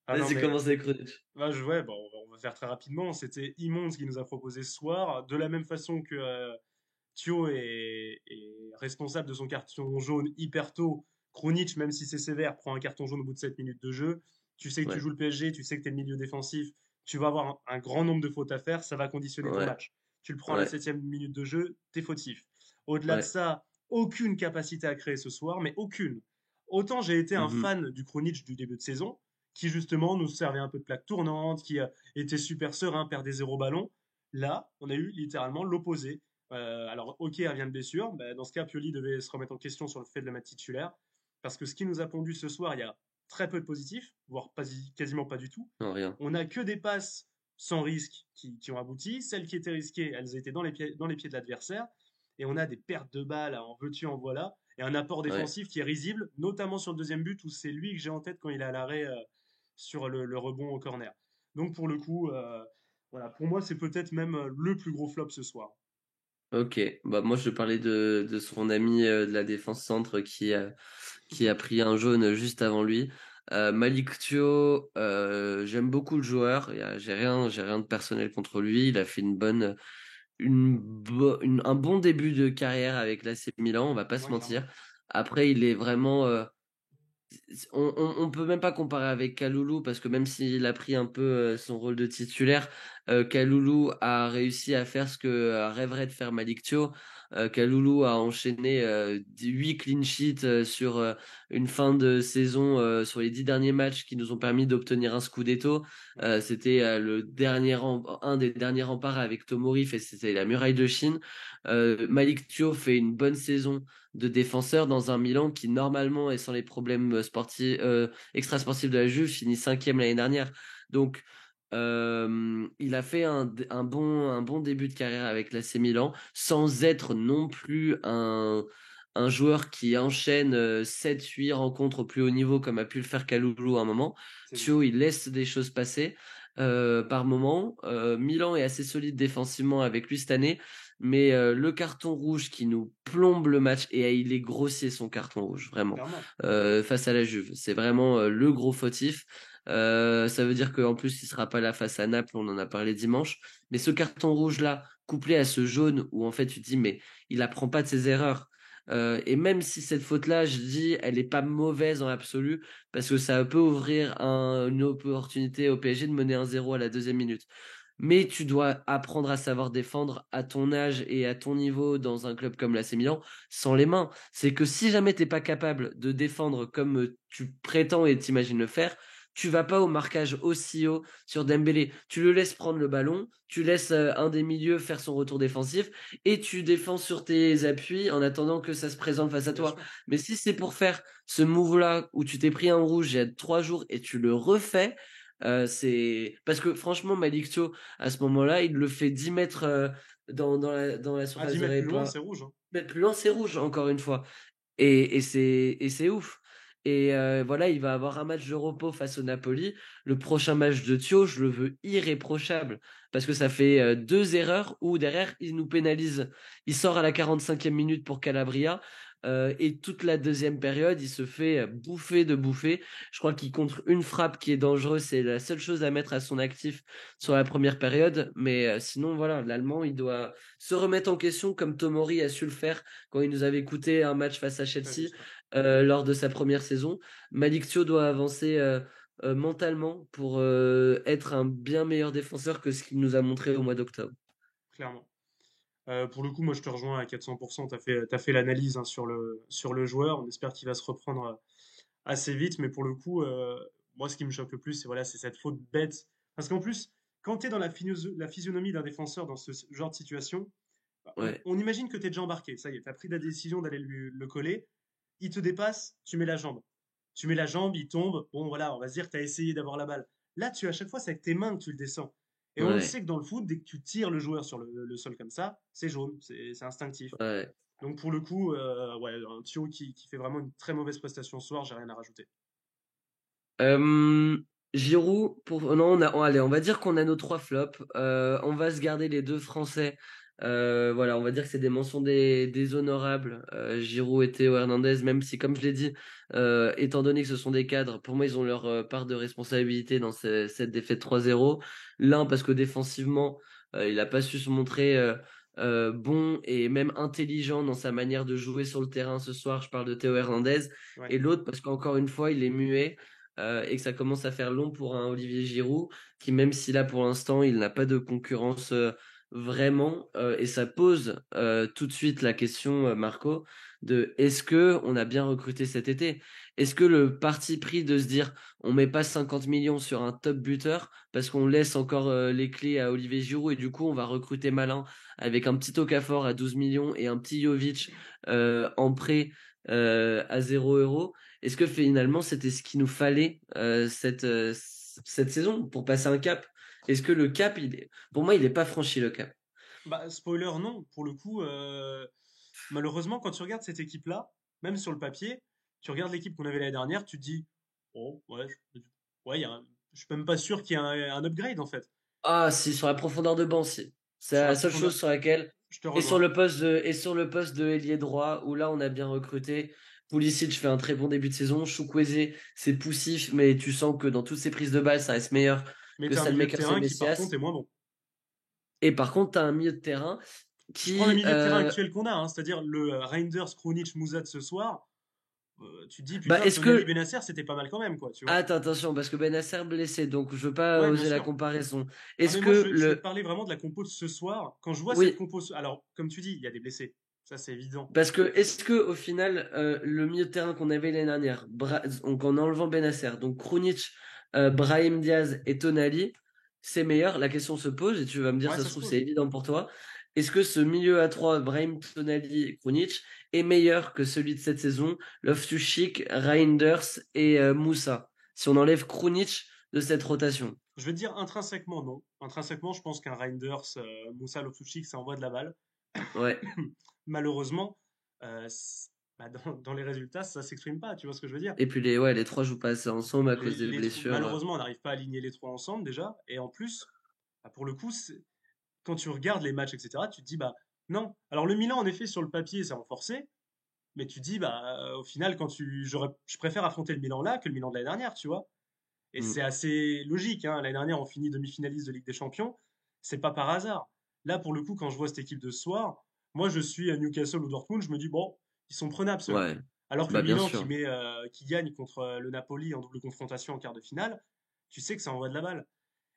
Ah non, Vas-y, mais commence avec Krunic. bah, ouais, bon, on va faire très rapidement. C'était Immonde ce qu'il nous a proposé ce soir. De la même façon que Thio est responsable de son carton jaune hyper tôt. Krunic, même si c'est sévère, prend un carton jaune au bout de 7 minutes de jeu. Tu sais que tu Ouais, joues le PSG, tu sais que tu es le milieu défensif, tu vas avoir un grand nombre de fautes à faire, ça va conditionner ton ouais, match. Tu le prends à la ouais, 7e minute de jeu, t'es fautif. Au-delà de ouais. ça, aucune capacité à créer ce soir, mais aucune. Autant j'ai été un Mhm. fan du Krunic du début de saison, qui justement nous servait un peu de plaque tournante, qui était super serein, perdait zéro ballon. Là, on a eu littéralement l'opposé. Alors, ok, elle vient de blessure. Bah, dans ce cas, Pioli devait se remettre en question sur le fait de le mettre titulaire. Parce que ce qui nous a pondu ce soir, il y a très peu de positifs, voire quasiment pas du tout. Non, rien. On n'a que des passes sans risque qui ont abouti. Celles qui étaient risquées, elles étaient dans les pieds de l'adversaire. Et on a des pertes de balles, en veux-tu, en voilà. Et un apport Ouais. défensif qui est risible, notamment sur le deuxième but, où c'est lui que j'ai en tête quand il est à l'arrêt sur le rebond au corner. Donc pour le coup, voilà, pour moi, c'est peut-être même le plus gros flop ce soir. Ok, bah moi je parlais de son ami de la défense centre qui a pris un jaune juste avant lui. Malik Thio, j'aime beaucoup le joueur. J'ai rien de personnel contre lui. Il a fait un bon début de carrière avec l'AC Milan. On va pas se Ouais, clairement. mentir. Après, il est vraiment on peut même pas comparer avec Kaloulou parce que même s'il a pris un peu son rôle de titulaire, Kaloulou a réussi à faire ce que rêverait de faire Malik Thio. Kalulu a enchaîné 8 clean sheets sur une fin de saison sur les 10 derniers matchs qui nous ont permis d'obtenir un Scudetto. C'était un des derniers remparts avec Tomori, et c'était la muraille de Chine. Malik Thio fait une bonne saison de défenseur dans un Milan qui normalement et sans les problèmes sportifs extrasportifs de la Juve finit cinquième l'année dernière. Donc il a fait un bon début de carrière avec l'AC Milan sans être non plus un joueur qui enchaîne 7-8 rencontres au plus haut niveau comme a pu le faire Kalulu à un moment. C'est Thio, juste. il laisse des choses passer par moment. Milan est assez solide défensivement avec lui cette année, mais le carton rouge qui nous plombe le match, et il est grossier son carton rouge, vraiment, Clairement. face à la Juve. C'est vraiment le gros fautif. Ça veut dire qu'en plus, il sera pas là face à Naples, on en a parlé dimanche. Mais ce carton rouge-là, couplé à ce jaune, où en fait tu te dis, mais il apprend pas de ses erreurs. Et même si cette faute-là, je dis, elle est pas mauvaise en absolu, parce que ça peut ouvrir une opportunité au PSG de mener 1-0 à la deuxième minute. Mais tu dois apprendre à savoir défendre à ton âge et à ton niveau dans un club comme l'AC Milan sans les mains. C'est que si jamais t'es pas capable de défendre comme tu prétends et t'imagines le faire, tu vas pas au marquage aussi haut sur Dembélé. Tu le laisses prendre le ballon, tu laisses un des milieux faire son retour défensif et tu défends sur tes appuis en attendant que ça se présente face à Bien toi. sûr. Mais si c'est pour faire ce move-là où tu t'es pris un rouge il y a 3 jours et tu le refais, c'est parce que franchement Malik Thiaw à ce moment-là il le fait 10 mètres dans la À surface 10 de mètres plus loin, réparation. c'est rouge, hein. Mètres plus loin c'est rouge encore une fois. Et c'est ouf. Et voilà, il va avoir un match de repos face au Napoli. Le prochain match de Thio, je le veux irréprochable. Parce que ça fait 2 erreurs où derrière, il nous pénalise. Il sort à la 45e minute pour Calabria. Et toute la deuxième période, il se fait bouffer de bouffer. Je crois qu'il contre une frappe qui est dangereuse. C'est la seule chose à mettre à son actif sur la première période. Mais sinon, voilà, l'Allemand, il doit se remettre en question comme Tomori a su le faire quand il nous avait coûté un match face à Très Chelsea juste. Ouais. lors de sa première saison. Malik Thiaw doit avancer mentalement pour être un bien meilleur défenseur que ce qu'il nous a montré au mois d'octobre. Clairement. Pour le coup, moi, je te rejoins à 400%. T'as fait l'analyse, hein, sur le joueur. On espère qu'il va se reprendre assez vite. Mais pour le coup, moi, ce qui me choque le plus, c'est voilà, c'est cette faute bête. Parce qu'en plus, quand tu es dans la physionomie d'un défenseur dans ce genre de situation, bah, Ouais, on imagine que tu es déjà embarqué. Ça y est, tu as pris la décision d'aller le coller. Il te dépasse, tu mets la jambe. Tu mets la jambe, il tombe. Bon, voilà, on va se dire que tu as essayé d'avoir la balle. Là, à chaque fois, c'est avec tes mains que tu le descends. Et on le ouais, sait que dans le foot, dès que tu tires le joueur sur le sol comme ça, c'est jaune, c'est instinctif. ouais. Donc pour le coup, ouais, un Thio qui fait vraiment une très mauvaise prestation ce soir, j'ai rien à rajouter. Euh, Giroud, non, allez, on va dire qu'on a nos 3 flops. On va se garder les 2 Français. Voilà, on va dire que c'est des mentions déshonorables. Giroud et Théo Hernandez, même si, comme je l'ai dit, étant donné que ce sont des cadres, pour moi, ils ont leur part de responsabilité dans cette défaite 3-0. L'un, parce que défensivement, il n'a pas su se montrer bon et même intelligent dans sa manière de jouer sur le terrain ce soir. Je parle de Théo Hernandez. Ouais. Et l'autre, parce qu'encore une fois, il est muet et que ça commence à faire long pour un Olivier Giroud, qui même si là pour l'instant il n'a pas de concurrence vraiment, et ça pose tout de suite la question, Marco, de est-ce que on a bien recruté cet été? Est-ce que le parti pris de se dire on met pas 50 millions sur un top buteur parce qu'on laisse encore les clés à Olivier Giroud et du coup on va recruter malin avec un petit Okafor à 12 millions et un petit Jovic en prêt à 0 euros? Est-ce que finalement c'était ce qu'il nous fallait cette saison pour passer un cap? Est-ce que le cap, pour moi, il n'est pas franchi le cap? Bah, spoiler, non. Pour le coup, malheureusement, quand tu regardes cette équipe-là, même sur le papier, tu regardes l'équipe qu'on avait l'année dernière, tu te dis, oh, ouais, ouais, je suis même pas sûr qu'il y ait un upgrade en fait. Ah, si, sur la profondeur de banc, si. C'est Sur la la seule profondeur, chose sur laquelle. je te Et sur rejoins. le poste de ailier droit, où là, on a bien recruté. Pulisic fait un très bon début de saison. Chukwueze, c'est poussif, mais tu sens que dans toutes ses prises de balles, ça reste meilleur Mais que t'as un milieu de Salmaker terrain qui, par contre, Messias. est moins bon. Et par contre, tu as un milieu de terrain Je prends le qui. milieu de terrain actuel qu'on a, hein, c'est-à-dire le Reinders, Krunic, Mouzat ce soir. Tu te dis, Bah, putain, est-ce Tonali que. Benasser, c'était pas mal quand même, quoi, tu vois. Attends, attention, parce que Benasser blessé, donc je veux pas Ouais, bien oser la sûr. comparaison. Ah, Est-ce mais moi, que je vais te le. parler vraiment de la compo de ce soir. Quand je vois cette Oui, compo, alors, comme tu dis, il y a des blessés. Ça, c'est évident. Parce que, est-ce que au final, le milieu de terrain qu'on avait l'année dernière, donc en enlevant Benacer, donc Krunic, Brahim Diaz et Tonali, c'est meilleur? La question se pose, et tu vas me dire, Ouais, ça ça se se trouve, c'est pose. évident pour toi. Est-ce que ce milieu à 3, Brahim, Tonali et Krunic, est meilleur que celui de cette saison, Loftus-Cheek, Reinders et Moussa? Si on enlève Krunic de cette rotation. Je vais te dire intrinsèquement non. Intrinsèquement, je pense qu'un Reinders, Moussa Loftus-Cheek, ça envoie de la balle. Ouais. Malheureusement, dans les résultats, ça s'exprime pas. Tu vois ce que je veux dire? Et puis les trois jouent pas assez ensemble à cause des blessures. Malheureusement, on n'arrive pas à aligner les trois ensemble déjà. Et en plus, pour le coup, quand tu regardes les matchs, etc., tu te dis, bah non. Alors le Milan, en effet, sur le papier, c'est renforcé. Mais tu te dis, au final, je préfère affronter le Milan là que le Milan de l'année dernière, tu vois. Et Mm. c'est assez logique, hein. L'année dernière, on finit demi-finaliste de Ligue des Champions. C'est pas par hasard. Là, pour le coup, quand je vois cette équipe de ce soir, moi, je suis à Newcastle ou Dortmund, je me dis, bon, ils sont prenables ceux-là. Ouais. Alors que le Bah bien Milan sûr. qui gagne contre le Napoli en double confrontation en quart de finale, tu sais que ça envoie de la balle.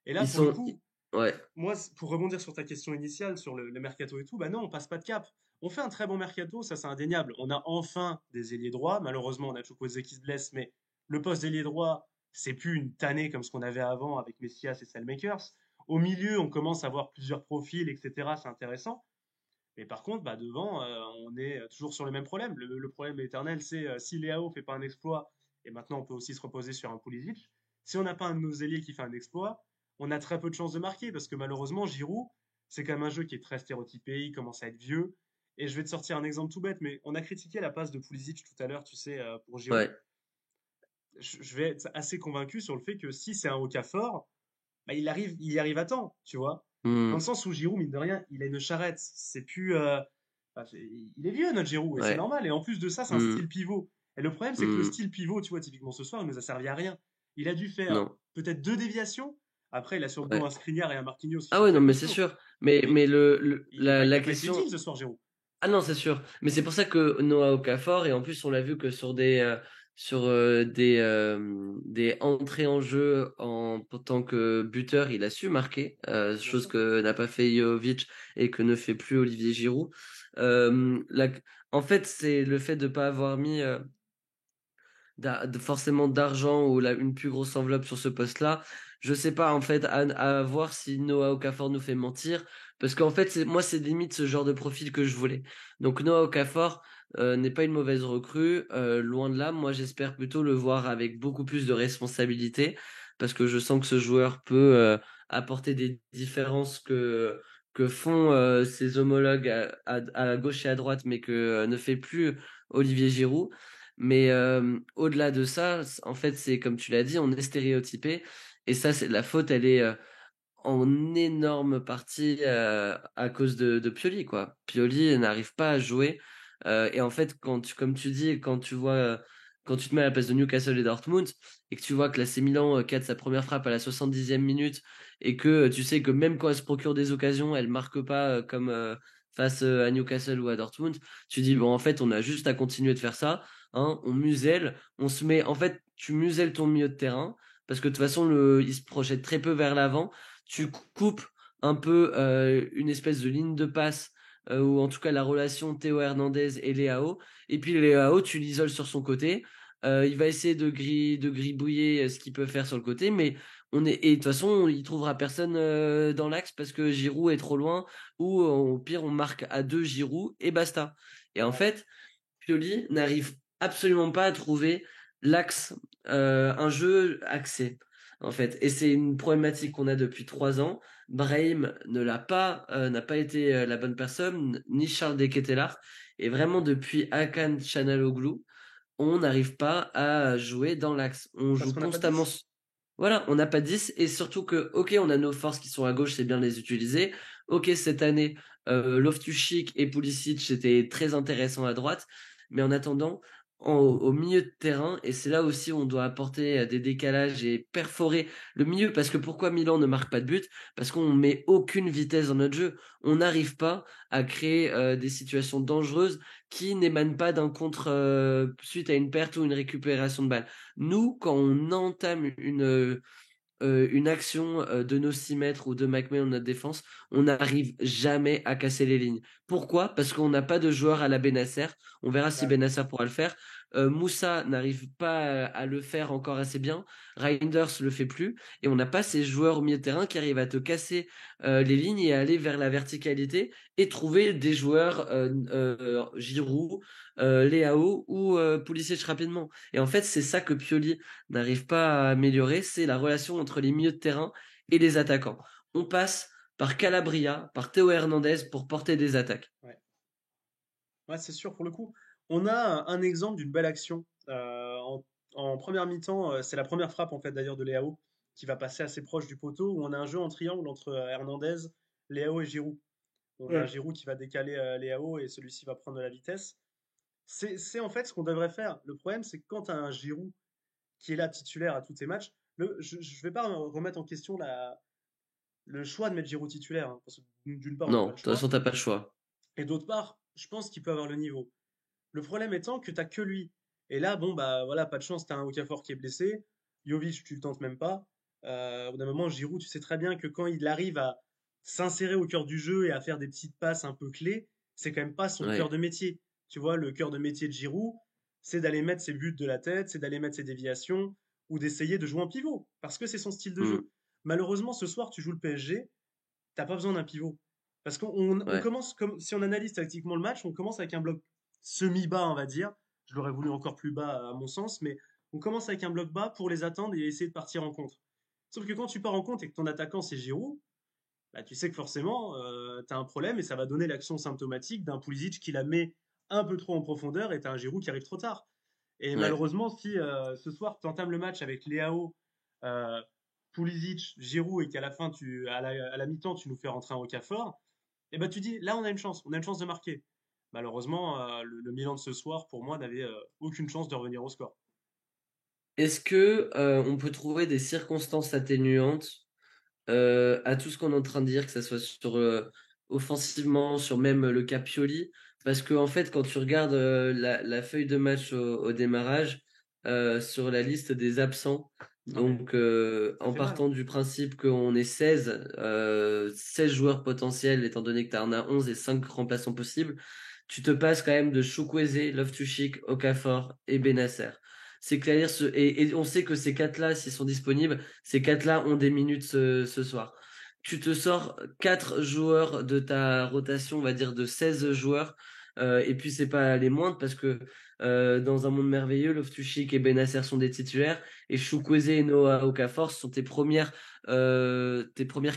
Et là, Ils pour le sont. coup, Ouais. moi, pour rebondir sur ta question initiale sur le mercato et tout, bah non, on passe pas de cap. On fait un très bon mercato, ça c'est indéniable. On a enfin des ailiers droits. Malheureusement, on a Chukwueze qui se blesse, mais le poste d'ailier droit, c'est plus une tannée comme ce qu'on avait avant avec Messias et Selmakers. Au milieu, on commence à voir plusieurs profils, etc. C'est intéressant. Mais par contre, devant, on est toujours sur le même problème. Le problème éternel, c'est si Léao fait pas un exploit, et maintenant on peut aussi se reposer sur un Pulisic. Si on n'a pas un de nos ailiers qui fait un exploit, on a très peu de chances de marquer parce que malheureusement, Giroud, c'est quand même un jeu qui est très stéréotypé, il commence à être vieux. Et je vais te sortir un exemple tout bête, mais on a critiqué la passe de Pulisic tout à l'heure, tu sais, pour Giroud. Ouais. Je vais être assez convaincu sur le fait que si c'est un Okafor, il y arrive à temps, tu vois. Dans le Mm. sens où Giroud, mine de rien, il a une charrette. C'est plus, il est vieux notre Giroud et c'est Ouais. normal. Et en plus de ça, c'est un Mm. style pivot. Et le problème, c'est que le Mm. style pivot, tu vois, typiquement ce soir, il nous a servi à rien. Il a dû faire Non. peut-être deux déviations. Après, il a sur le dos Ouais. un Skriniar et un Marquinhos qui Ah sont ouais, très non, mais c'est costauds. sûr. Mais, Mais mais il la a pas été question. utile ce soir, Giroud. Ah non, c'est sûr. Mais c'est pour ça que Noah Okafor, et en plus, on l'a vu que sur des entrées en jeu en tant que buteur, il a su marquer, Bien chose sûr. que n'a pas fait Jovic et que ne fait plus Olivier Giroud. Euh, la- En fait, c'est le fait de pas avoir mis forcément d'argent ou une plus grosse enveloppe sur ce poste-là. Je sais pas en fait à voir si Noah Okafor nous fait mentir parce qu'en fait moi c'est limite ce genre de profil que je voulais. Donc Noah Okafor n'est pas une mauvaise recrue, loin de là. Moi j'espère plutôt le voir avec beaucoup plus de responsabilité parce que je sens que ce joueur peut apporter des différences que font ses homologues à gauche et à droite mais que ne fait plus Olivier Giroud. Mais au-delà de ça, en fait, c'est comme tu l'as dit, on est stéréotypé. Et ça, c'est la faute, elle est en énorme partie à cause de Pioli, quoi. Pioli n'arrive pas à jouer. Et en fait, comme tu dis, quand tu te mets à la place de Newcastle et Dortmund, et que tu vois que l'AC Milan cadre sa première frappe à la 70e minute, et que tu sais que même quand elle se procure des occasions, elle marque pas comme face à Newcastle ou à Dortmund, tu dis, bon, en fait, on a juste à continuer de faire ça. Hein, on muselle, on se met. En fait, tu muselles ton milieu de terrain, parce que de toute façon, il se projette très peu vers l'avant tu Ouais. coupes un peu une espèce de ligne de passe, ou en tout cas la relation Théo Hernandez et Léao. Et puis Léao, tu l'isoles sur son côté. Il va essayer de gribouiller ce qu'il peut faire sur le côté, mais et de toute façon, il trouvera personne dans l'axe parce que Giroud est trop loin, ou au pire, on marque à deux Giroud et basta. Et en Ouais. fait, Pioli n'arrive absolument pas à trouver l'axe, un jeu axé, en fait. Et c'est une problématique qu'on a depuis 3 ans. Brahim n'a pas été la bonne personne, ni Charles De Ketelaere. Et vraiment, depuis Hakan Çalhanoğlu, on n'arrive pas à jouer dans l'axe. On Parce joue qu'on n'a pas de constamment. 10. Voilà, on n'a pas de 10 et surtout que, ok, on a nos forces qui sont à gauche, c'est bien de les utiliser. Ok, cette année, Loftus-Cheek et Pulisic, c'était très intéressant à droite. Mais en attendant, au milieu de terrain, et c'est là aussi où on doit apporter des décalages et perforer le milieu, parce que pourquoi Milan ne marque pas de but? Parce qu'on met aucune vitesse dans notre jeu. On n'arrive pas à créer des situations dangereuses qui n'émanent pas d'un contre suite à une perte ou une récupération de balle. Nous, quand on entame une action de nos 6 mètres ou de McMahon de notre défense, on n'arrive jamais à casser les lignes. Pourquoi? Parce qu'on n'a pas de joueur à la Benasser. On verra si Ouais. Benasser pourra le faire. Moussa n'arrive pas à le faire encore assez bien. Reinders le fait plus. Et on n'a pas ces joueurs au milieu de terrain qui arrivent à te casser les lignes et à aller vers la verticalité et trouver des joueurs Giroud, Leao ou Pulisic rapidement. Et en fait, c'est ça que Pioli n'arrive pas à améliorer, c'est la relation entre les milieux de terrain et les attaquants. On passe par Calabria, par Théo Hernandez pour porter des attaques. Ouais. Ouais, c'est sûr, pour le coup. On a un exemple d'une belle action. En première mi-temps, c'est la première frappe en fait d'ailleurs de Léao qui va passer assez proche du poteau où on a un jeu en triangle entre Hernandez, Léao et Giroud. On a Ouais. Giroud qui va décaler Léao et celui-ci va prendre de la vitesse. C'est en fait ce qu'on devrait faire. Le problème, c'est que quand tu as un Giroud qui est là titulaire à tous tes matchs, je ne vais pas remettre en question le choix de mettre Giroud titulaire, hein, parce que d'une part, on n'a Non, pas de le toute façon, choix, t'as pas le choix. et d'autre part, je pense qu'il peut avoir le niveau. Le problème étant que t'as que lui. Et là, bon, bah voilà, pas de chance, t'as un Okafor qui est blessé. Jovic, tu le tentes même pas. Au bout d'un moment, Giroud, tu sais très bien que quand il arrive à s'insérer au cœur du jeu et à faire des petites passes un peu clés, c'est quand même pas son cœur Ouais. de métier. Tu vois, le cœur de métier de Giroud, c'est d'aller mettre ses buts de la tête, c'est d'aller mettre ses déviations ou d'essayer de jouer en pivot, parce que c'est son style de Mm. jeu. Malheureusement, ce soir, tu joues le PSG, t'as pas besoin d'un pivot. Parce qu'on on Ouais. commence, comme si on analyse tactiquement le match, on commence avec un bloc semi-bas, on va dire. Je l'aurais voulu encore plus bas à mon sens, mais on commence avec un bloc bas pour les attendre et essayer de partir en contre. Sauf que quand tu pars en contre et que ton attaquant c'est Giroud, bah, tu sais que forcément tu as un problème et ça va donner l'action symptomatique d'un Pulisic qui la met un peu trop en profondeur et tu as un Giroud qui arrive trop tard. Et Ouais. malheureusement, si ce soir tu entames le match avec Leao, euh, Pulisic, Giroud et qu'à la fin, à la mi-temps, tu nous fais rentrer un Okafor, et ben tu dis là on a une chance de marquer. Malheureusement, le Milan de ce soir, pour moi, n'avait aucune chance de revenir au score. Est-ce que on peut trouver des circonstances atténuantes à tout ce qu'on est en train de dire, que ça soit sur offensivement, sur même le cas Pioli, parce que en fait, quand tu regardes la feuille de match au démarrage, sur la liste des absents, Ah ouais, donc ça en fait mal, hein. partant du principe qu'on est 16 joueurs potentiels, étant donné que tu en as 11 et 5 remplaçants possibles, tu te passes quand même de Chukwueze, Loftus-Cheek, Okafor et Benasser. C'est clair, et on sait que ces quatre-là, s'ils sont disponibles, ces quatre-là ont des minutes ce soir. Tu te sors quatre joueurs de ta rotation, on va dire de 16 joueurs, et puis c'est pas les moindres parce que dans un monde merveilleux, Loftus-Cheek et Benasser sont des titulaires, et Chukwueze et Noah Okafor sont tes premières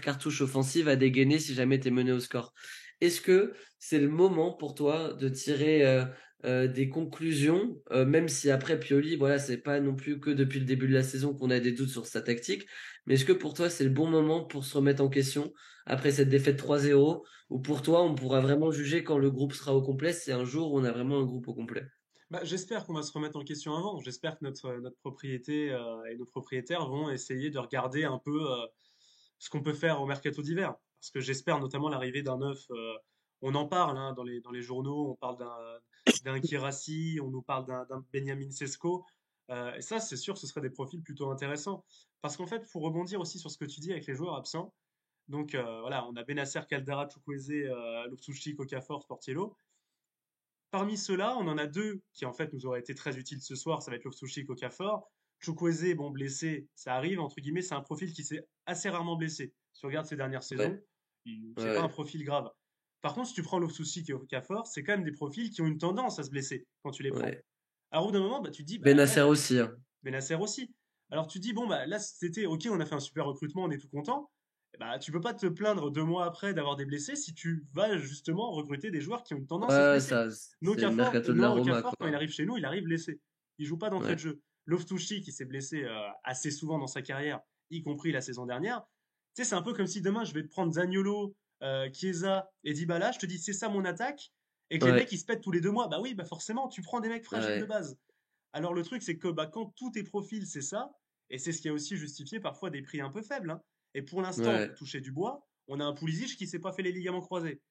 cartouches offensives à dégainer si jamais tu es mené au score. Est-ce que c'est le moment pour toi de tirer des conclusions, même si après Pioli, voilà, c'est pas non plus que depuis le début de la saison qu'on a des doutes sur sa tactique, mais est-ce que pour toi c'est le bon moment pour se remettre en question après cette défaite 3-0, ou pour toi on pourra vraiment juger quand le groupe sera au complet, c'est un jour où on a vraiment un groupe au complet? Bah, j'espère qu'on va se remettre en question avant. J'espère que notre propriété et nos propriétaires vont essayer de regarder un peu ce qu'on peut faire au mercato d'hiver. Parce que j'espère notamment l'arrivée d'un neuf. On en parle hein, dans les journaux, on parle d'un Kirassi, on nous parle d'un Benjamin Sesko. Et ça, c'est sûr, ce seraient des profils plutôt intéressants. Parce qu'en fait, pour rebondir aussi sur ce que tu dis avec les joueurs absents, donc voilà, on a Benacer, Caldara, Chukwueze, Loftus-Cheek, Okafor, Sportiello. Parmi ceux-là, on en a deux qui en fait nous auraient été très utiles ce soir. Ça va être Loftus-Cheek, Okafor. Chukwueze, bon blessé, ça arrive entre guillemets. C'est un profil qui s'est assez rarement blessé. Si tu regardes ses dernières Ouais, saisons, c'est pas un ouais, profil grave. Par contre, si tu prends Loftus-Cheek et Okafor, c'est quand même des profils qui ont une tendance à se blesser quand tu les prends. ouais. Alors au bout d'un moment, bah, tu te dis, bah là, Benasser aussi, hein. Benacer aussi. Alors tu te dis, bon, bah là, c'était ok, on a fait un super recrutement, on est tout content. Eh bah, tu peux pas te plaindre 2 mois après d'avoir des blessés si tu vas justement recruter des joueurs qui ont une tendance à se Ouais, blesser. ça, c'est le mercato de la Noah Roma, Okafor, quand il quoi. arrive chez nous, il arrive blessé. Il joue pas d'entrée Ouais, de jeu. Loftus-Cheek, qui s'est blessé assez souvent dans sa carrière, y compris la saison dernière. Tu sais, c'est un peu comme si demain je vais te prendre Zaniolo, Chiesa et Dybala, je te dis c'est ça mon attaque, et que les mecs ouais, ils se pètent tous les 2 mois. Bah oui, bah forcément, tu prends des mecs fragiles de ouais, base. Alors le truc, c'est que bah, quand tous tes profils, c'est ça, et c'est ce qui a aussi justifié parfois des prix un peu faibles, hein. Et pour l'instant, ouais, pour toucher du bois, on a un Pulisic qui s'est pas fait les ligaments croisés,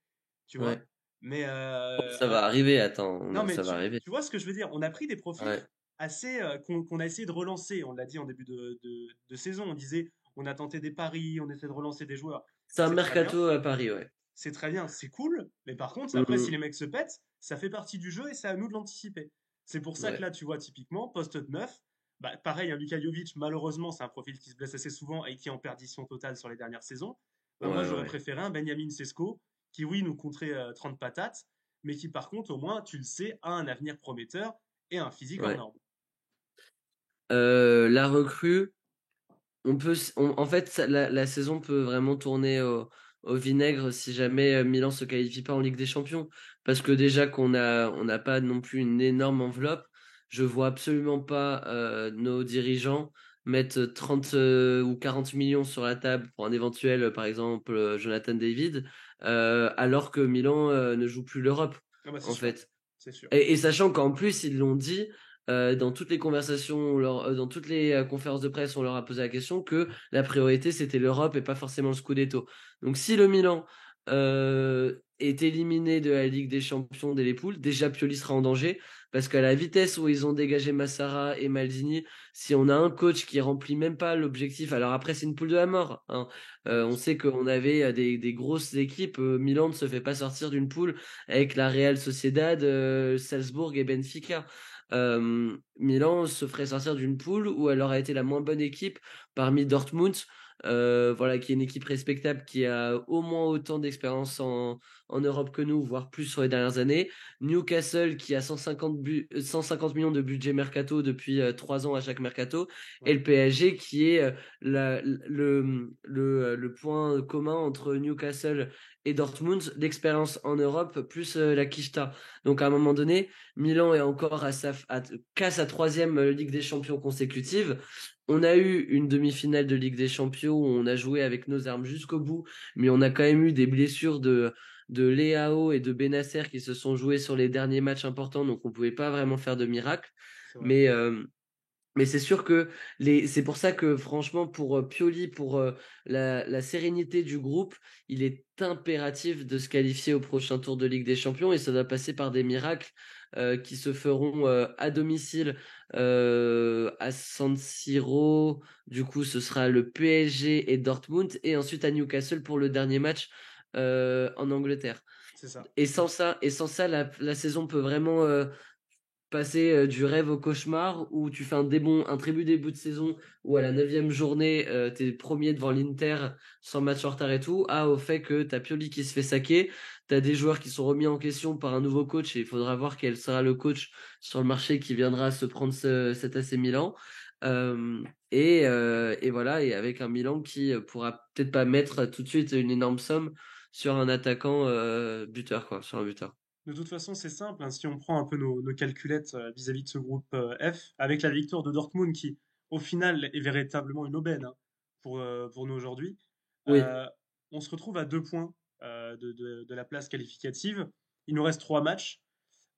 tu vois. ouais. Mais Bon, ça va arriver, attends, non, mais ça va arriver. tu vois ce que je veux dire? On a pris des profils Ouais, assez qu'on a essayé de relancer. On l'a dit en début de saison. On disait on a tenté des paris, on essaie de relancer des joueurs. C'est un C'est très bien, mercato à Paris, ouais. c'est très bien, c'est cool, mais par contre, après, si Mhm. les mecs se pètent, ça fait partie du jeu et c'est à nous de l'anticiper. C'est pour ça que Ouais, là, tu vois, typiquement, poste 9, bah, pareil, un Luka Jovic, malheureusement, c'est un profil qui se blesse assez souvent et qui est en perdition totale sur les dernières saisons. Bah, moi, ouais, j'aurais ouais. préféré un Benjamin Sesko qui, oui, nous compterait 30 patates, mais qui, par contre, au moins, tu le sais, a un avenir prometteur et un physique hors Ouais. norme. La recrue, en fait, la saison peut vraiment tourner au vinaigre si jamais Milan se qualifie pas en Ligue des Champions. Parce que déjà on n'a pas non plus une énorme enveloppe. Je vois absolument pas nos dirigeants mettre 30 ou 40 millions sur la table pour un éventuel, par exemple, Jonathan David, alors que Milan ne joue plus l'Europe, Ah bah, c'est en sûr, fait. c'est sûr. Et sachant qu'en plus, ils l'ont dit, dans toutes les conversations, dans toutes les conférences de presse, on leur a posé la question que la priorité, c'était l'Europe et pas forcément le Scudetto. Donc si le Milan est éliminé de la Ligue des Champions dès les poules, déjà Pioli sera en danger, parce qu'à la vitesse où ils ont dégagé Massara et Maldini, si on a un coach qui remplit même pas l'objectif, alors après c'est une poule de la mort, hein. Ah, bien On sûr. sait qu'on avait des grosses équipes, Milan ne se fait pas sortir d'une poule avec la Real Sociedad, Salzbourg et Benfica. Milan se ferait sortir d'une poule où elle aurait été la moins bonne équipe parmi Dortmund, voilà, qui est une équipe respectable qui a au moins autant d'expérience en Europe que nous, voire plus sur les dernières années. Newcastle qui a 150 millions de budget mercato depuis 3 ans à chaque mercato. Et Ouais. le PSG qui est le point commun entre Newcastle et Dortmund, l'expérience en Europe plus la quicheta. Donc à un moment donné, Milan est encore qu'à sa troisième Ligue des Champions consécutive. On a eu une demi-finale de Ligue des Champions où on a joué avec nos armes jusqu'au bout, mais on a quand même eu des blessures de Leao et de Benacer qui se sont joués sur les derniers matchs importants, donc on pouvait pas vraiment faire de miracle. C'est vrai. Mais c'est sûr que c'est pour ça que franchement, pour Pioli, pour la sérénité du groupe, il est impératif de se qualifier au prochain tour de Ligue des Champions et ça doit passer par des miracles qui se feront à domicile à San Siro. Du coup, ce sera le PSG et Dortmund et ensuite à Newcastle pour le dernier match en Angleterre. C'est ça. Et sans ça, la saison peut vraiment passer du rêve au cauchemar où tu fais un très bon début de saison où à la neuvième journée t'es premier devant l'Inter sans match en retard et tout, au fait que t'as Pioli qui se fait saquer, t'as des joueurs qui sont remis en question par un nouveau coach et il faudra voir quel sera le coach sur le marché qui viendra se prendre cet AC Milan. Euh, et voilà, et avec un Milan qui pourra peut-être pas mettre tout de suite une énorme somme sur un attaquant buteur, quoi, sur un buteur. De toute façon, c'est simple, hein, si on prend un peu nos calculettes vis-à-vis de ce groupe F, avec la victoire de Dortmund qui, au final, est véritablement une aubaine hein, pour nous aujourd'hui, Oui, euh, on se retrouve à 2 points de la place qualificative. Il nous reste 3 matchs.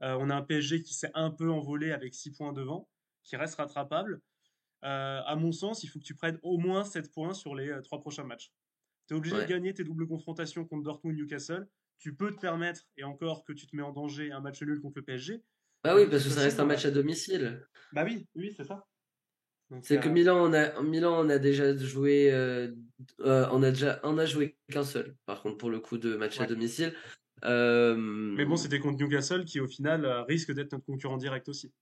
On a un PSG qui s'est un peu envolé avec 6 points devant, qui reste rattrapable. À mon sens, il faut que tu prennes au moins 7 points sur les 3 prochains matchs. Tu es obligé de ouais. gagner tes doubles confrontations contre Dortmund Newcastle. Tu peux te permettre, et encore que tu te mets en danger, un match nul contre le PSG. Bah Mais oui, de parce toute que ça façon, reste un match à domicile. bah oui, oui, c'est ça. Donc, C'est que Milan, on a déjà joué, on a joué qu'un seul. Par contre, pour le coup de match à ouais. domicile, Mais bon, Euh, c'était contre Newcastle qui, au final, risque d'être notre concurrent direct aussi.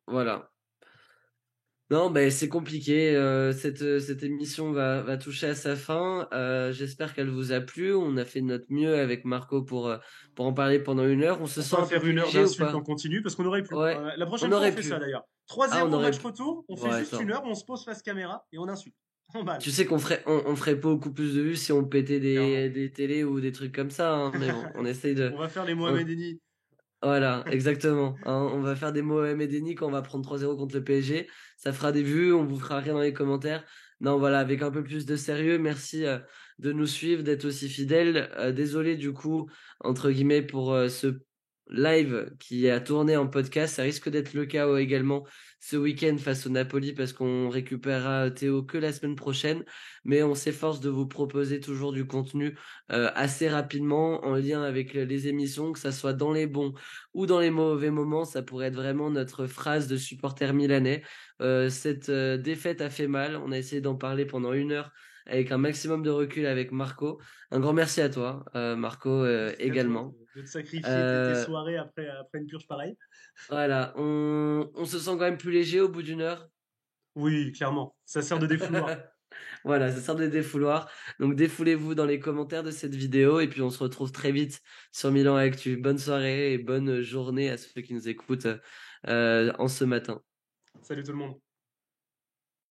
voilà. Non, ben c'est compliqué. Cette émission va toucher à sa fin. J'espère qu'elle vous a plu. On a fait de notre mieux avec Marco pour en parler pendant 1 heure. On se On sent va un peu faire plus 1 heure léger ou d'insultes en pas? continu parce qu'on aurait pu. Ouais, La on prochaine fois, on aurait fait ça pu. d'ailleurs. Ah, on 3-0 aurait match pu. retour, on fait Ouais, juste une attends. heure, on se pose face caméra et on insulte. En balle, Tu sais qu'on ferait beaucoup plus de vues si on pétait clairement. des télés ou des trucs comme ça, hein, mais bon, on essaye On de. va faire les on- Mohamed Eni. Voilà, exactement, hein. On va faire des Mohamed Eni quand on va prendre 3-0 contre le PSG. Ça fera des vues, on vous fera rien dans les commentaires. Non, voilà, avec un peu plus de sérieux, merci de nous suivre, d'être aussi fidèles. Désolé du coup, entre guillemets, pour ce live qui a tourné en podcast. Ça risque d'être le cas également ce week-end face au Napoli parce qu'on récupérera Théo que la semaine prochaine. Mais on s'efforce de vous proposer toujours du contenu assez rapidement en lien avec les émissions, que ça soit dans les bons ou dans les mauvais moments. Ça pourrait être vraiment notre phrase de supporter milanais. Cette défaite a fait mal. On a essayé d'en parler pendant 1 heure avec un maximum de recul avec Marco. Un grand merci à toi, Marco, Merci à toi également. de te sacrifier tes Euh, soirées après une purge pareille. voilà, on se sent quand même plus léger au bout d'une heure. Oui, clairement. Ça sert de défouloir. Voilà, ça sort des défouloirs. Donc défoulez-vous dans les commentaires de cette vidéo et puis on se retrouve très vite sur Milan Actu. Bonne soirée et bonne journée à ceux qui nous écoutent en ce matin. Salut tout le monde.